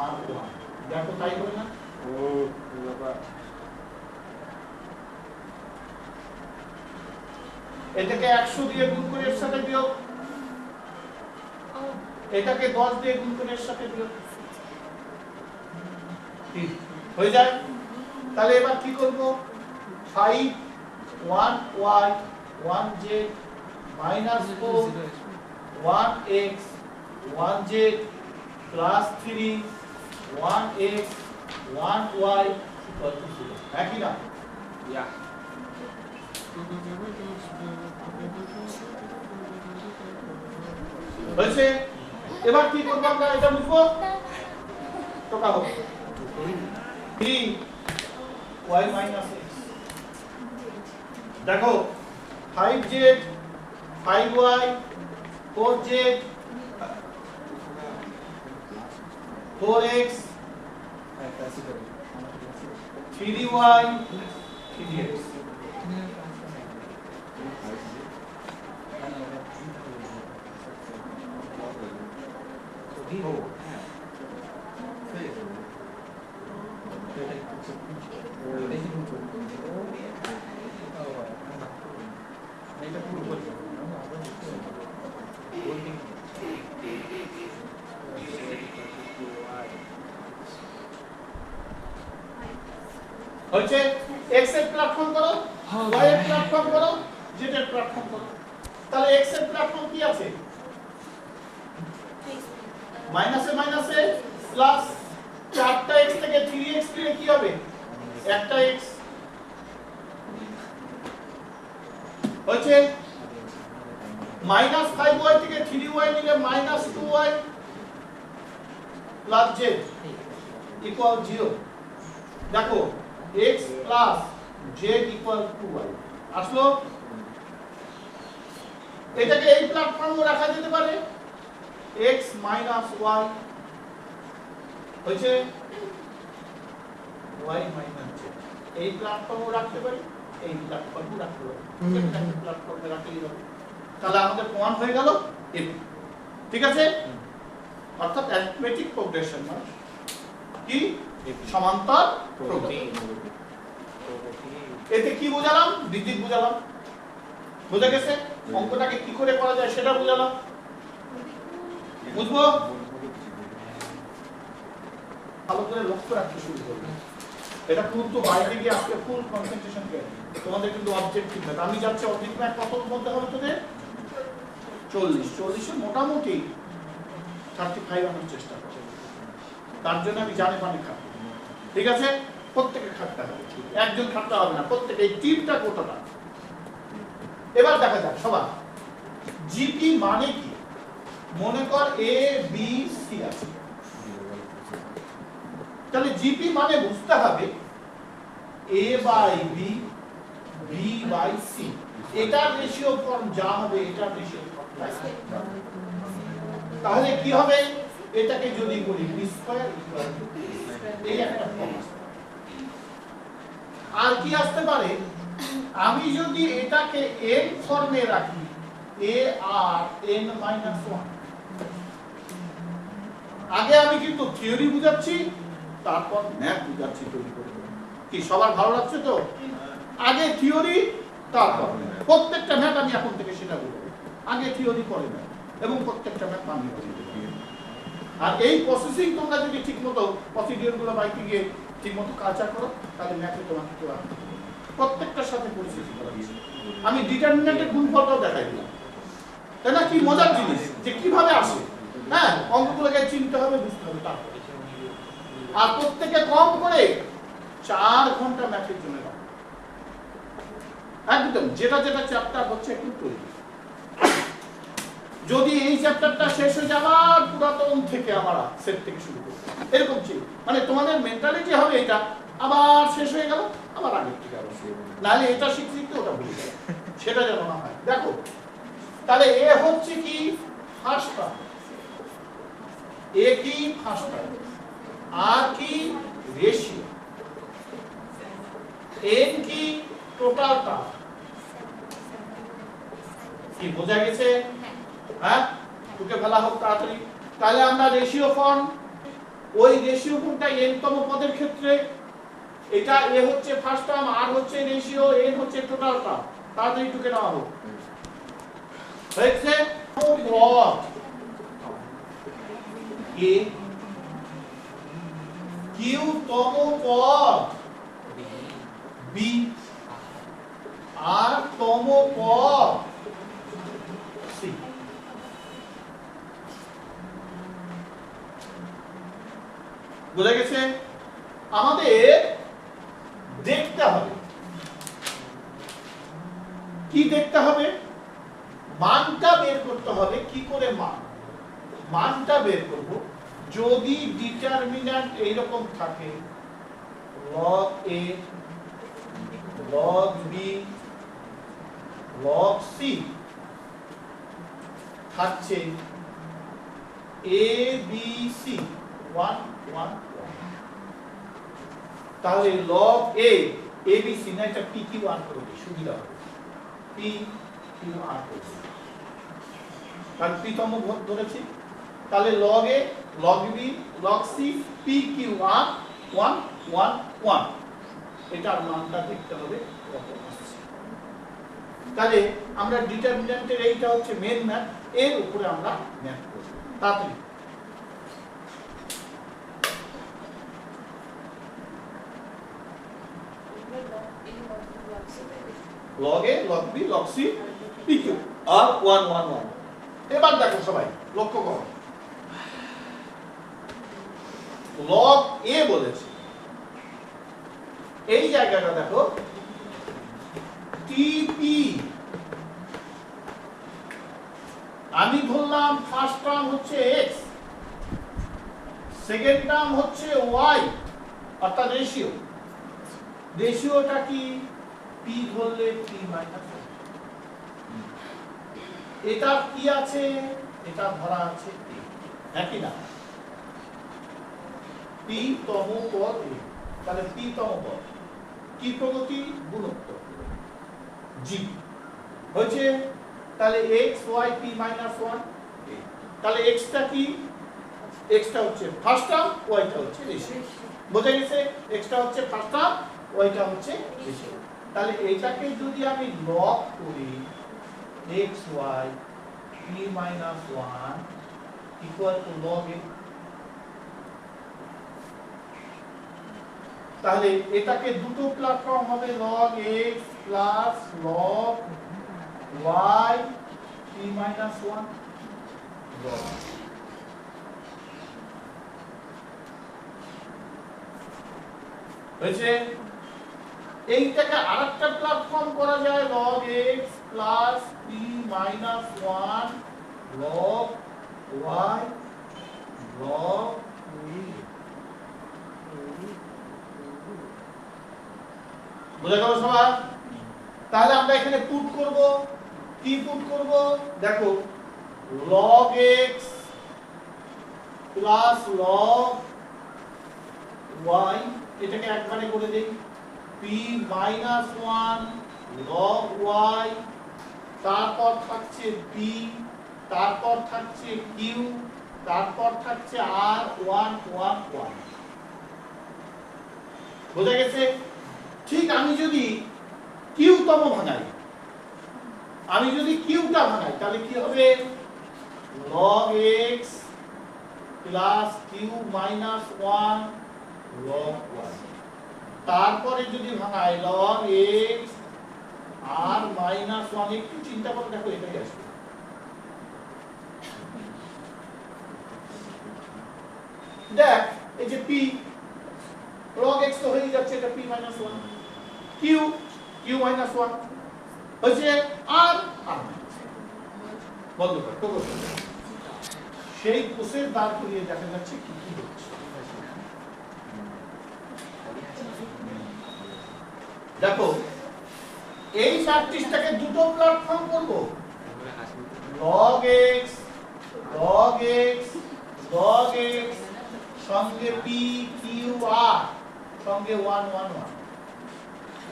Speaker 1: r1। দেখো তাই করে না? এটাকে 100 দিয়ে গুণ করে এর সাথে বিয়োগ, এটাকে 10 দিয়ে গুণ করে এর সাথে বিয়োগ, ঠিক হয়ে যায়। তাহলে এবার কি করব, 5 1y 1z minus 4 1x 1z plus 3 1x 1y equal to 0। একই না? হয়েছে। এবার কি করব আমরা, এটা বুঝবো টোকা হবে 3y minus x। দেখো 5z 5y 4z 4x 3y 3x। হচ্ছে x এর প্ল্যাটফর্ম করো, y এর প্ল্যাটফর্ম করো, z এর প্ল্যাটফর্ম করো। তাহলে x এর প্ল্যাটফর্ম কি আছে, মাইনাসে মাইনাসে প্লাস 4টা x থেকে 3x দিলে কি হবে, একটা x হচ্ছে। মাইনাস 5y থেকে 3y নিলে minus 2y plus z equal 0। দেখো x plus z equal 2y আসলো। এটাকে এই প্ল্যাটফর্মে রাখা যেতে পারে, x মাইনাস y হচ্ছে y মাইনাস z। এই প্ল্যাটফর্মে রাখতে পারি, এই প্ল্যাটফর্মে রাখতে পারি, একটা প্ল্যাটফর্মে রাখলেই হবে। তাহলে আমাদের প্রমাণ হয়ে গেল এটি, ঠিক আছে? অর্থাৎ অ্যারিথমেটিক প্রোগ্রেশন মানে কি, সমান্তর প্রোগ্রেশন। এতে কি বোঝালাম, দ্বিতীয় বোঝালাম, বুঝা গেছে? অঙ্কটাকে কি করে করা যায় সেটা বোঝালাম, বুঝবো? ভালো করে লক্ষ্য রাখতে শুরু করবে। এটা কিন্তু বাইরে গিয়ে আজকে ফুল কনসেন্ট্রেশন করে তোমাদের কিন্তু অবজেক্টিভ না। আমি যাচ্ছি অবজেক্টিভ ম্যাথ কত বলতে হবে তোদের, 40 এ মোটামুটি 35 আনার চেষ্টা করো। তার জন্য আমি জানি পানি খাবো, ঠিক আছে? প্রত্যেকে খাটতে হবে, একজন খাটতে হবে না, প্রত্যেকে এই টিমটা গোটাটা। এবার দেখা যাক সবার জিপি মানে কি। মনে কর এ বি সি আছে, তাহলে জিপি মানে বুঝতে হবে a by b b by c এটার রেশিও ফর্ম যা হবে এটার রেশিও ফর্ম তাহলে কি হবে এটাকে যদি বলি b স্কয়ার ইকুয়াল টু এই একটা ফর্ম আর কি আসতে পারে আমি যদি এটাকে n ফর্মে রাখি a আর n মাইনাস 1 আগে আমি কিন্তু থিওরি বুঝাচ্ছি তারপর ম্যাথ বুঝাচ্ছি তৈরি করে কি সবার ভালো লাগছে তো আগে থিওরি তারপর প্রত্যেকটা ম্যাথ আমি এখন থেকে সেটা বলবো আগে থিওরি পরে ম্যাথ এবং প্রত্যেকটা ম্যাথ আমি বলবো আর এই প্রসেসিং তোমরা যদি ঠিকমতো প্রসিডিউরগুলো বাইকে গিয়ে ঠিকমতো কালচার করো তাহলে ম্যাথে তোমাকে কেউ প্রত্যেকটার সাথে পরিচিতি করাচ্ছি আমি ডিটারমিনেন্টের গুণফলটাও দেখাই দিলাম তাই না কি মজার জিনিস যে কিভাবে আসে হ্যাঁ অঙ্কগুলোকে চিনতে হবে বুঝতে হবে তারপরে আর প্রত্যেকে কম করে 4 ঘন্টা ম্যাথের জন্য দাও একদম যেটা যেটা চ্যাপ্টার হচ্ছে একটু তৈরি যদি এই চ্যাপ্টারটা শেষ হয়ে যাবার পুরাতন থেকে আমরা সেট থেকে শুরু করব এরকম ছিল মানে তোমাদের মেন্টালিটি হবে এটা আবার শেষ হয়ে গেল আবার আগের থেকে আবার শুরু নাহলে এটা শিখতে ওটা ভুলে যাবে সেটা যেন না হয় দেখো তাহলে এ হচ্ছে কি ফার্স্ট টার্ম এ কি ফার্স্ট টার্ম আর কি রেশিও এন কি টোটাল টার্ম কি বোঝা গেছে হ্যাঁ তোকে বলা হোক তাড়াতাড়ি তাহলে আমরা রেশিও ফর্ম ওই রেশিও ফর্মটা n তম পদের ক্ষেত্রে এটা এ হচ্ছে ফার্স্ট টার্ম আর হচ্ছে রেশিও n হচ্ছে টোটাল টার্ম তাড়াতাড়ি টুকে নেওয়া হোক হয়েছে পদ a কিউ তম পদ b আর তম পদ c বুঝা গেছে আমাদের দেখতে হবে কি দেখতে হবে মানটা বের করতে হবে কি করে মানটা বের করব যদি ডিটারমিন্যান্ট এইরকম থাকে log a log b log c থাকছে a b c 1 1 তাহলে log a abc না এটা pq1 করে দিই সুবিধা হবে pqr করে দিই কারণ p তম পদ ধরেছি তাহলে log a log b log c pqr 1 1 1 এটার মানটা দেখতে হবে কত আসছে তাহলে আমরা ডিটারমিন্যান্টের এইটা হচ্ছে মেইন ম্যাথ এর উপরে আমরা ম্যাথ করব তাড়াতাড়ি log a log b log c pq আর 1 1 1 এবার দেখো সবাই লক্ষ্য করো log a বলেছে এই জায়গাটা দেখো tp আমি ধরলাম ফার্স্ট টার্ম হচ্ছে x সেকেন্ড টার্ম হচ্ছে y অর্থাৎ রেশিওটা কি p ধরলে p মাইনাস এটা কি আছে এটা ধরা আছে একই না p তম পদ তাহলে p তম পদ কি প্রগতি গুণোত্তর g হচ্ছে তাহলে x y p minus 1 তাহলে x টা কি x টা হচ্ছে ফার্স্ট টার্ম y টা হচ্ছে রেশিও বোঝা গেছে x টা হচ্ছে ফার্স্ট টার্ম y টা হচ্ছে রেশিও তাহলে এইটাকে যদি আমি লগ করি x y p minus 1 equal to log a তাহলে এটাকে দুটো প্ল্যাটফর্ম হবে log x plus log y p minus 1 হয়েছে এইটাকে আরেকটা প্ল্যাটফর্ম করা যায় log x plus p minus 1 log y log 2 log বুঝা গেল সবার? তাহলে আমরা এখানে পুট করব, কি পুট করব? দেখো log x plus log y, এটাকে একবারে করে দেই, p মাইনাস 1 log y, তারপর থাকছে p, তারপর থাকছে q, তারপর থাকছে r 1 1 1। বোঝা গেছে? ঠিক আমি যদি q তম ভাঙাই, আমি যদি q টা ভাঙাই তাহলে কি হবে? log x plus q minus 1 log y, তারপরে যদি ভাঙাই log x r মাইনাস 1। একটু চিন্তা করে দেখো এটাই আসবে। দেখ এই যে p log x তো হয়ে যাচ্ছে, এটা p মাইনাস 1, q মাইনাস 1 হচ্ছে r মাইনাস 1। বন্ধ কর তো, সেই প্রসেস দাঁড় করিয়ে দেখা যাচ্ছে কি কি হচ্ছে। দেখো এই সার্টিসটাকে দুটো প্ল্যাটফর্ম করব, log x সঙ্গে p q r সঙ্গে 1 1 1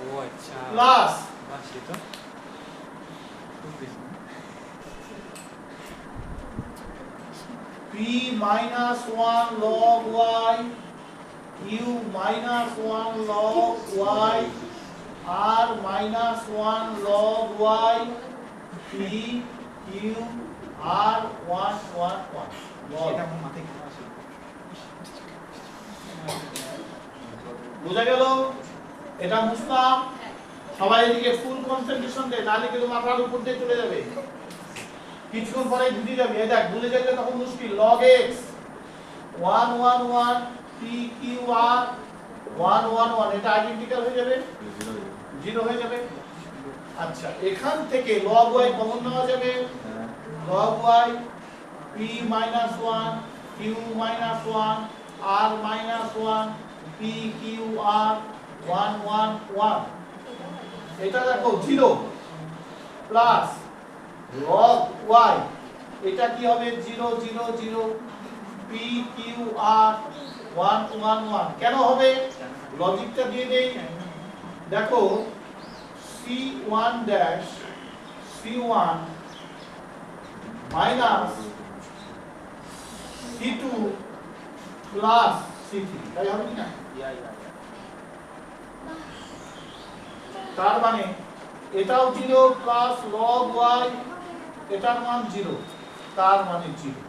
Speaker 2: ও আচ্ছা
Speaker 1: প্লাস
Speaker 2: আসে তো
Speaker 1: p minus 1 log y, q minus 1 log y, r minus 1 log y, p q r 1 1 1
Speaker 2: এটা আমার মাথায় কেন আসে?
Speaker 1: বুঝা গেল? এটা মুছলাম, সবাই এদিকে ফুল কনসেন্ট্রেশন দে, নালে কিন্তু মাথার উপর দিয়ে চলে যাবে, কিছুক্ষণ পরে বুঝে যাবে। এই দেখ ভুলে গেলে তখন মুশকিল। log x 1 1 1 p q r 1 1 1, এটা আইডেন্টিক্যাল হয়ে যাবে, 0 হয়ে যাবে। আচ্ছা এখান থেকে log y কমন নেওয়া যাবে, log y p minus 1 q minus 1 r minus 1 p q r 1 1 1, এটা দেখো 0 প্লাস log y, এটা কি হবে 0 0 0 p q r 1 1 1। কেন হবে লজিকটা দিয়ে দেই। দেখো c1 dash c1 minus c2 plus c3, তাই হবে কি না? তার মানে এটাও 0 প্লাস log y, এটার মান 0, তার মানে 0।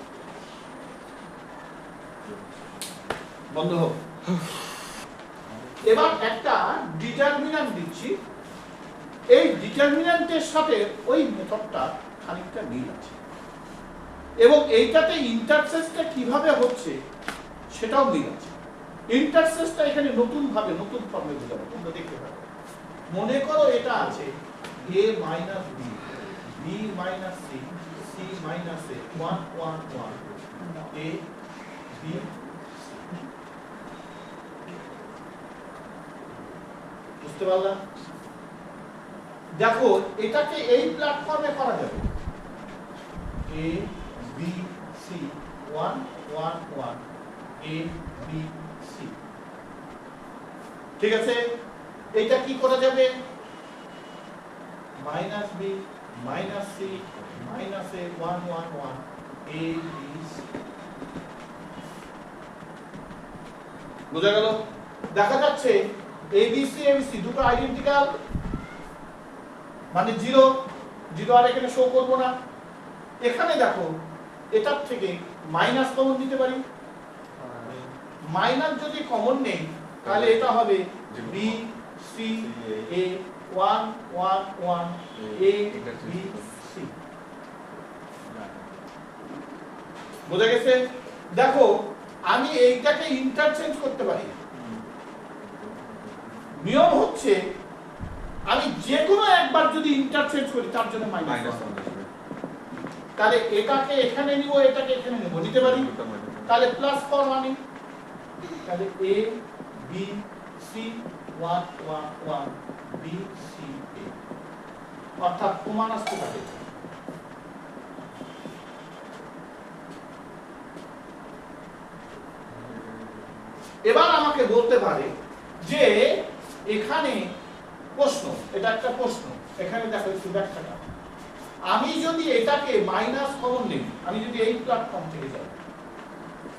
Speaker 1: বন্ধ হোক। এবার একটা ডিটারমিন্যান্ট দিচ্ছি, এই ডিটারমিন্যান্টের সাথে ওই মেথডটা খানিকটা মিল আছে, এবং এইটাতে ইন্টারসেসটা কিভাবে হচ্ছে সেটাও মিল আছে। ইন্টারসেসটা এখানে নতুন ভাবে নতুন ফর্মে বোঝাবো, তোমরা দেখতে পাবে। মনে করো এটা আছে a minus b, b minus c, c minus a, 1 1 1, a b c। বুঝতে পারলাম? দেখো এটাকে এই প্ল্যাটফর্মে করা যাবে, a b c 1 1 1, a b c। ঠিক আছে, এটা কি করা যাবে? Minus b minus c minus a 1 1 1, a b c। বুঝা গেল? দেখা যাচ্ছে abc abc দুটো আইডেন্টিক্যাল, মানে 0 0 আর এখানে শো করব না। এখানে দেখো এটার থেকে মাইনাস কমন দিতে পারি, মাইনাস যদি কমন নেই তাহলে এটা হবে b c a 1 1 1, a b c। বুঝা গেছে? দেখো আমি এইটাকে ইন্টারচেঞ্জ করতে পারি। নিয়ম হচ্ছে আমি যে কোনো একবার যদি ইন্টারচেঞ্জ করি তার জন্য মাইনাস, তাহলে এটাকে এখানে নিব, এটাকে এখানে নিব, নিতে পারি। তাহলে প্লাস ফর্ম আনি, তাহলে a b c 1 1 1, b B C এ, অর্থাৎ প্রমাণ আসতে পারে। এবার আমাকে বলতে পারে যে এখানে প্রশ্ন, এটা একটা প্রশ্ন, এখানে দেখো একটু ব্যাখ্যাটা, আমি যদি এটাকে মাইনাস কমন নিই, আমি যদি এই প্ল্যাটফর্ম থেকে যাই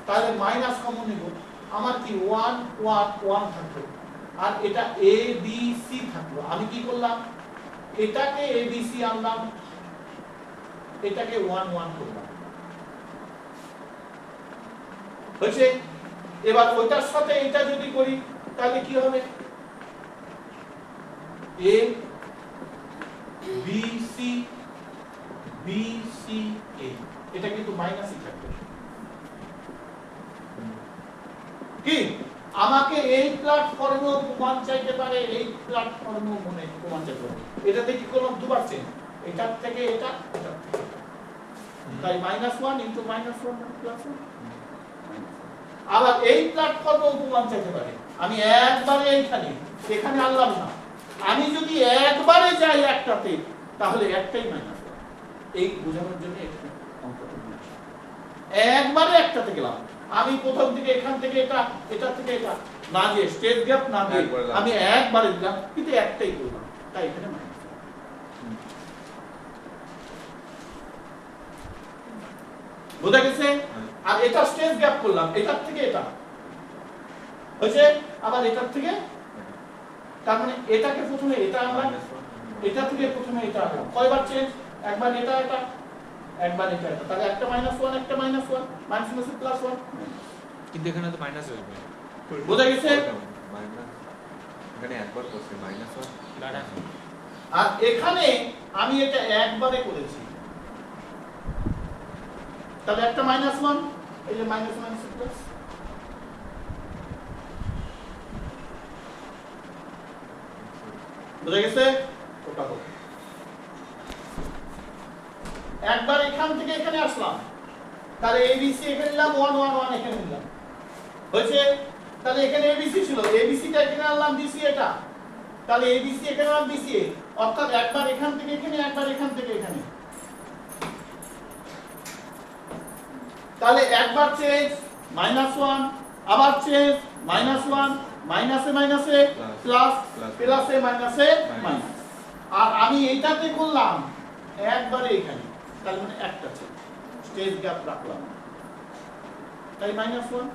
Speaker 1: তাহলে মাইনাস কমন নিব, আমার কি 1 1 1 থাকলো, আর এটা এ বি সি থাকলো। আমি কি করলাম, এটাকে এ বি সি আনলাম, এটাকে 1 1 করলাম, হয়েছে। এবার ওইটার সাথে এটা যদি করি তাহলে কি হবে, A B C B C এ, এটা কিন্তু মাইনাসই থাকবে। কি আমাকে এই প্ল্যাটফর্মেও প্রমাণ চাইতে পারে, এই প্ল্যাটফর্মেও প্রমাণ চাইতে পারে। এটাতে কি করলাম, দুবার চেঞ্জ, এটার থেকে এটা, এটা তাই -1 ইনটু -1 প্লাস 1। আবার এই প্ল্যাটফর্মেও প্রমাণ চাইতে পারে, আমি একবারে এইখানে এখানে আনলাম না, আমি যদি একবারে যাই একটাতে তাহলে একটাই মাইনাস, এই বোঝানোর জন্য এখানে অঙ্কটা দিয়েছি। একবারে একটাতে গেলাম, আমি প্রথম থেকে এখান থেকে এটা, এটা থেকে এটা না যে স্টেজ গ্যাপ না দিয়ে আমি একবারে দিলাম, কিন্তু একটাই করলাম, তাই এখানে মাইনাস। বুঝা গেছে? আর এটা স্টেজ গ্যাপ করলাম, এটার থেকে এটা হয়েছে, আবার এটার থেকে, তার মানে এটাকে প্রথমে এটা আনলাম, এটা থেকে প্রথমে এটা আনলাম, কয়বার চেঞ্জ, একবার এটা এটা, একবার এটা এটা, তাহলে একটা -1 একটা -1 মাইনাস প্লাস 1,
Speaker 2: কিন্তু এখানে তো মাইনাস হয়ে যাবে।
Speaker 1: বুঝা গেছে?
Speaker 4: মাইনাস এখানে একবার করছে -1,
Speaker 1: আর এখানে আমি এটা একবারে করেছি, তাহলে একটা -1, এই যে মাইনাস প্লাস। বুঝা গেছে? ওটা হোক, একবার এখান থেকে এখানে আসলাম, তাহলে এবিসি এখানে নিলাম, 1 1 1 এখানে নিলাম, হয়েছে। তাহলে এখানে এবিসি ছিল, এবিসিটা এখানে আনলাম, বিসি এটা, তাহলে এবিসি এখানে আনলাম, বিসি, অর্থাৎ একবার এখান থেকে এখানে, একবার এখান থেকে এখানে, তাহলে একবার চেঞ্জ -1, আবার চেঞ্জ -1, মাইনাসে মাইনাসে প্লাস, প্লাসে মাইনাসে মাইনাস, আর আমি এইটাতে করলাম একবারে এখানে, তার মানে একটা চেঞ্জ, স্টেজ গ্যাপ রাখলাম, তাই -1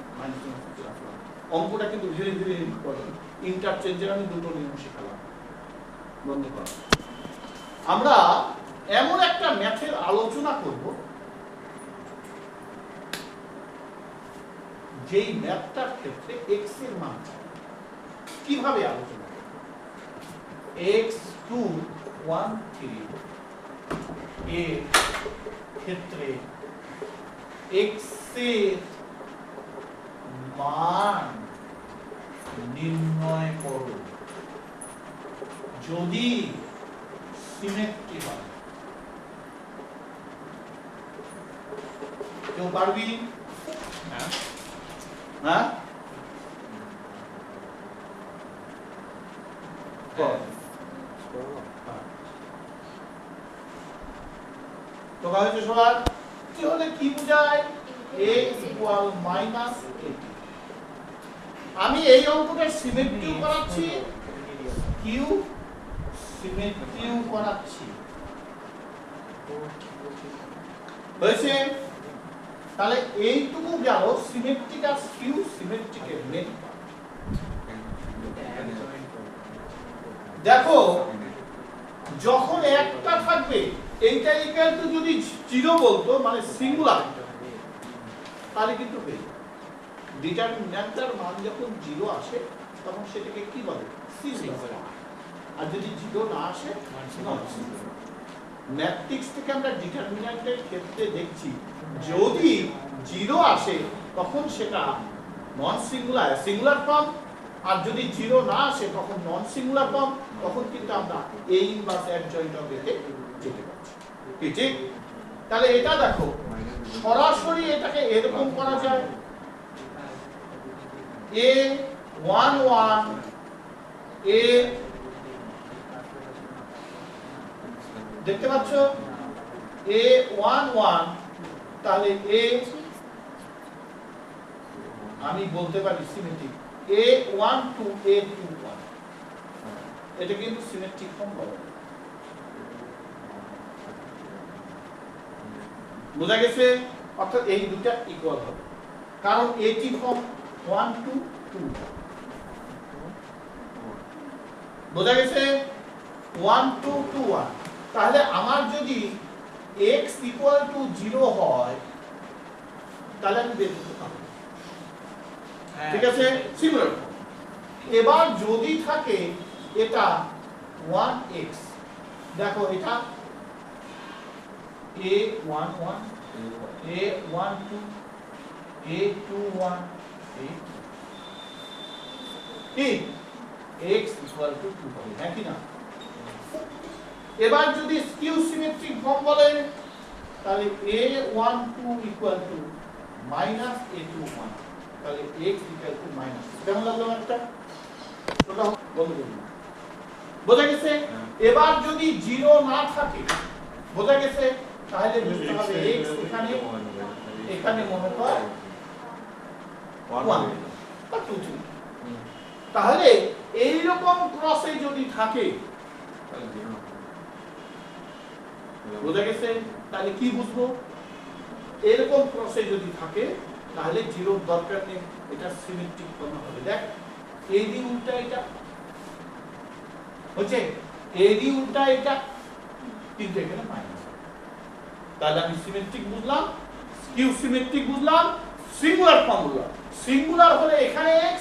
Speaker 1: রাখলাম। অঙ্কটা কিন্তু ধীরে ধীরে ইম্পর্টেন্ট, ইন্টারচেঞ্জের আমি দুটো নিয়ম শেখালাম। বন্ধুগণ, আমরা এমন একটা ম্যাথের আলোচনা করব যেই ম্যাথটার ক্ষেত্রে x এর মান কিভাবে আলোচনা করব, x2 1 3 এর ক্ষেত্রে x এর মান নির্ণয় করো যদি সিমেট্রি হয়। কেউ পারবি? হ্যাঁ, তো হয়েছে সবার কি হলে কি বোঝায়, a ইকুয়াল মাইনাস a। আমি এই অঙ্কটা সিমেট্রিও করাচ্ছি, কিউ সিমেট্রিও করাচ্ছি, হয়েছে। তাহলে এইটুকু গেল সিমেট্রিক আর কিউ সিমেট্রিকের মেন। দেখো যখন একটা থাকবে, এইটা ইকুয়াল টু যদি 0 বলতো মানে সিঙ্গুলার, তাহলে কিন্তু ডিটারমিন্যান্টের মান যখন 0 আসে তখন সেটাকে কি বলে, সিঙ্গুলার। আর যদি 0 না আসে নন সিঙ্গুলার। ম্যাট্রিক্স থেকে আমরা ডিটারমিন্যান্টের ক্ষেত্রে দেখছি যদি 0 আসে তখন সেটা নন সিঙ্গুলার, সিঙ্গুলার ফর্ম, আর যদি 0 না আসে তখন নন সিঙ্গুলার ফর্ম, তখন কিন্তু আমরা a ইনভার্স অ্যাডজয়েন্ট অফ এতে যেতে পারছি। কি ঠিক? তাহলে এটা দেখো সরাসরি এটাকে এরকম করা যায়, a 1 1 a দেখতে পাচ্ছ A11 তাহলে A আমি বলতে পারি সিমেট্রিক A12 A21 এটা কিন্তু সিমেট্রিক ফর্ম বলা হয়। বোঝা গেছে? অর্থাৎ এই দুটো ইকুয়াল হবে কারণ এটি ফর্ম 1 2 2 বোঝা গেছে 1 2 2 1 তাহলে আমার যদি x ইকুয়াল টু 0 হয় তাহলে আমি বের করতে পারবো ঠিক আছে সিঙ্গুলার এবার যদি থাকে এটা 1x দেখো এটা A11 A12 A21 কি x ইকুয়াল টু 2 হবে নাকি না এবার যদি স্কিউ সিমেট্রিক ফর্ম বলেন তাহলে A12 equal to minus A21 তাহলে x ইকুয়াল টু মাইনাস কেমন লাগলো একটা ওটা বন্ধ করুন বোঝা গেছে এবার যদি 0 না থাকে বোঝা গেছে তাহলে বুঝতে হবে x এখানে মনে হয় 1 বা 2 3 তাহলে এই রকম ক্রসে যদি থাকে বোঝা গেছে তাহলে কি বুঝবো এরকম ক্রসে যদি থাকে তাহলে জিরোর দরকার নেই এটা সিমেট্রিক ফর্ম হবে দেখ এই দি উল্টা এটা হচ্ছে এই দি উল্টা এটা কিন্তু এখানে মাইনাস তাহলে আমি সিমেট্রিক বুঝলাম স্কিউ সিমেট্রিক বুঝলাম সিঙ্গুলার ফর্ম বুঝলাম সিঙ্গুলার হলে এখানে x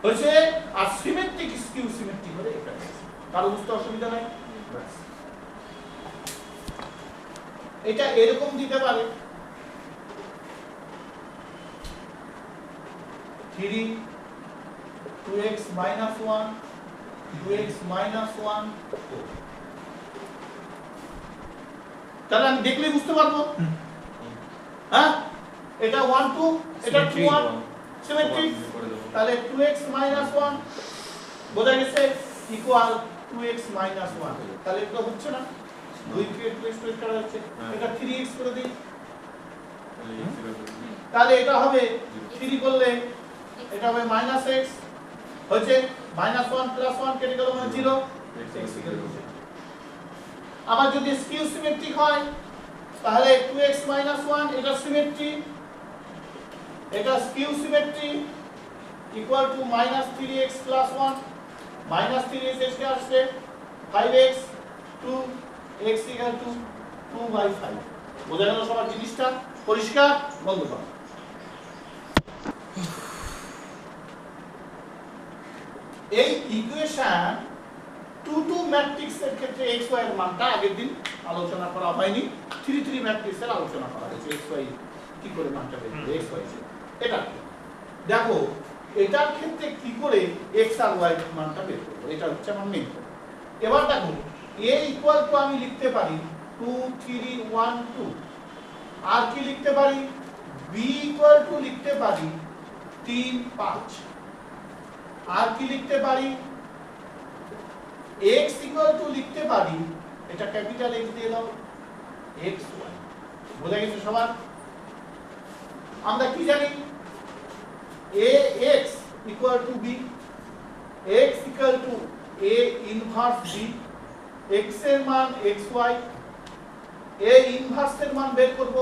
Speaker 1: হচ্ছে আর সিমেট্রিক স্কিউ সিমেট্রিক হলে এখানে কারো বুঝতে অসুবিধা নাই এটা এরকম দিতে পারে 3 2x - 1 2x - 1 তাহলে আমি দেখলেই বুঝতে পারবো হ্যাঁ এটা 1 2 এটা 2 1 সিমেট্রিক তাহলে 2x - 1 বোঝা গেছে ইকুয়াল 2x - 1 তাহলে এটা হচ্ছে না 2 কে 2x করা হচ্ছে এটা 3x করে দিই তাহলে এটা হবে 3 করলে এটা হবে -x হচ্ছে -1 + 1 কেটে গেল মানে 0 x ইকুয়াল টু আবার যদি স্কিউ সিমেট্রিক হয় তাহলে 2x - 1 এটা সিমেট্রি এটা skew symmetry equal to -3x + 1 -3x এসে আসছে 5x 2x ইকুয়াল টু 2/5 বোঝা গেল সবার জিনিসটা পরিষ্কার বন্ধ করো এই ইকুয়েশন 2 2 ম্যাট্রিক্সের ক্ষেত্রে x y এর মানটা আগের দিন আলোচনা করা হয়নি 3 3 ম্যাট্রিক্সের আলোচনা করা হয়েছে x y কি করে মানটা বের করবে x y এটা দেখো এটার ক্ষেত্রে কি করে x আর y এর মানটা বের করব এটা হচ্ছে আমার মেইন এবার দেখো a ইকুয়াল টু আমি লিখতে পারি 2 3 1 2 আর কি লিখতে পারি b ইকুয়াল টু লিখতে পারি 3 5 আর কি লিখতে পারি x ইকুয়াল টু লিখতে পারি এটা ক্যাপিটাল X দিয়ে দাও x y বোঝা গেছে সবার আমরা কি জানি ax equal to b x equal to a inverse b x এর মান xy a ইনভার্স এর মান বের করব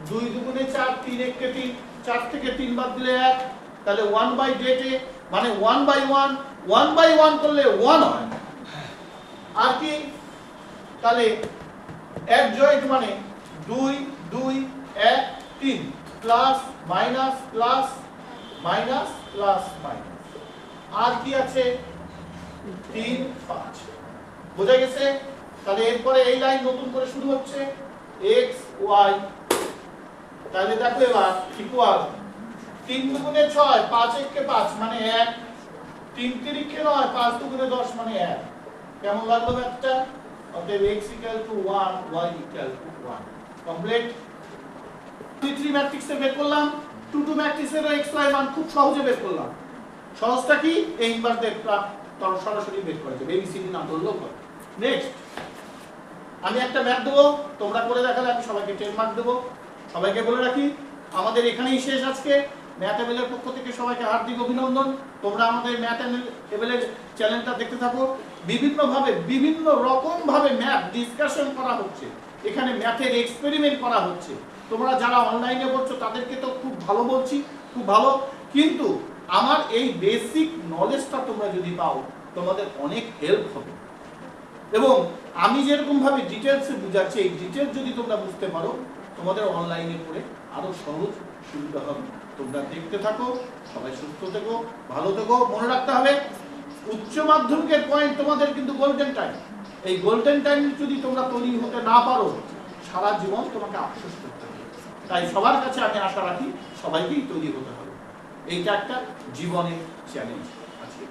Speaker 1: 2 দুগুণে 4 3 1 কে 3 4 থেকে 3 বাদ দিলে 1 তাহলে 1/a মানে 1/1 1/1 করলে 1 হয় আর কি তাহলে এক জয়েন্ট মানে 2 2 1 3 plus minus plus minus plus minus আর কি আছে 3 5 বোঝা গেছে তাহলে এরপরে এই লাইন নতুন করে শুরু হচ্ছে x y তাহলে দেখো এবার ইকুয়াল 3 দুগুণে 6 5 1 কে 5 মানে 1 3 3 কে 9 5 দুগুণে 10 মানে 1 কেমন লাগলো ম্যাথটা অতএব x = 1 y = 1 কমপ্লিট 3 ম্যাট্রিক্সে বের করলাম 2 2 ম্যাট্রিক্সের x y মান খুব সহজে বের করলাম সহজটা কি এই ইনভার্স দিয়ে সরাসরি বের করা যাবে ABCD না ধরলেও হয় নেক্সট আমি একটা ম্যাথ দেবো, তোমরা করে দেখালে আমি সবাইকে 10 মার্ক দেবো। সবাইকে বলে রাখি আমাদের এখানেই শেষ আজকে। ম্যাথ এবেলের পক্ষ থেকে সবাইকে হার্দিক অভিনন্দন। তোমরা আমাদের ম্যাথ এবেলের চ্যানেলটা দেখতে থাকো। বিভিন্নভাবে বিভিন্ন রকম ভাবে ম্যাথ ডিসকাশন করা হচ্ছে, এখানে ম্যাথের এক্সপেরিমেন্ট করা হচ্ছে। তোমরা যারা অনলাইনে পড়ছো তাদেরকে তো খুব ভালো বলছি, খুব ভালো, কিন্তু আমার এই বেসিক নলেজটা তোমরা যদি পাও তোমাদের অনেক হেল্প হবে। এবং আমি যেরকম ভাবে ডিটেলসে বুঝাচ্ছি, এই ডিটেলস যদি তোমরা বুঝতে পারো তোমাদের অনলাইনে পড়ে আরো সহজ সুবিধা হবে। তোমরা দেখতে থাকো, সবাই সুস্থ থেকো, ভালো থেকো। মনে রাখতে হবে উচ্চ মাধ্যমিকের পয়েন্ট তোমাদের কিন্তু গোল্ডেন টাইম। এই গোল্ডেন টাইম যদি তোমরা তৈরি হতে না পারো সারা জীবন তোমাকে আফসোস করতে হবে। তাই সবার কাছে আমি আশা রাখি সবাইকেই তৈরি হতে হবে। এইটা একটা জীবনের চ্যালেঞ্জ আজকে।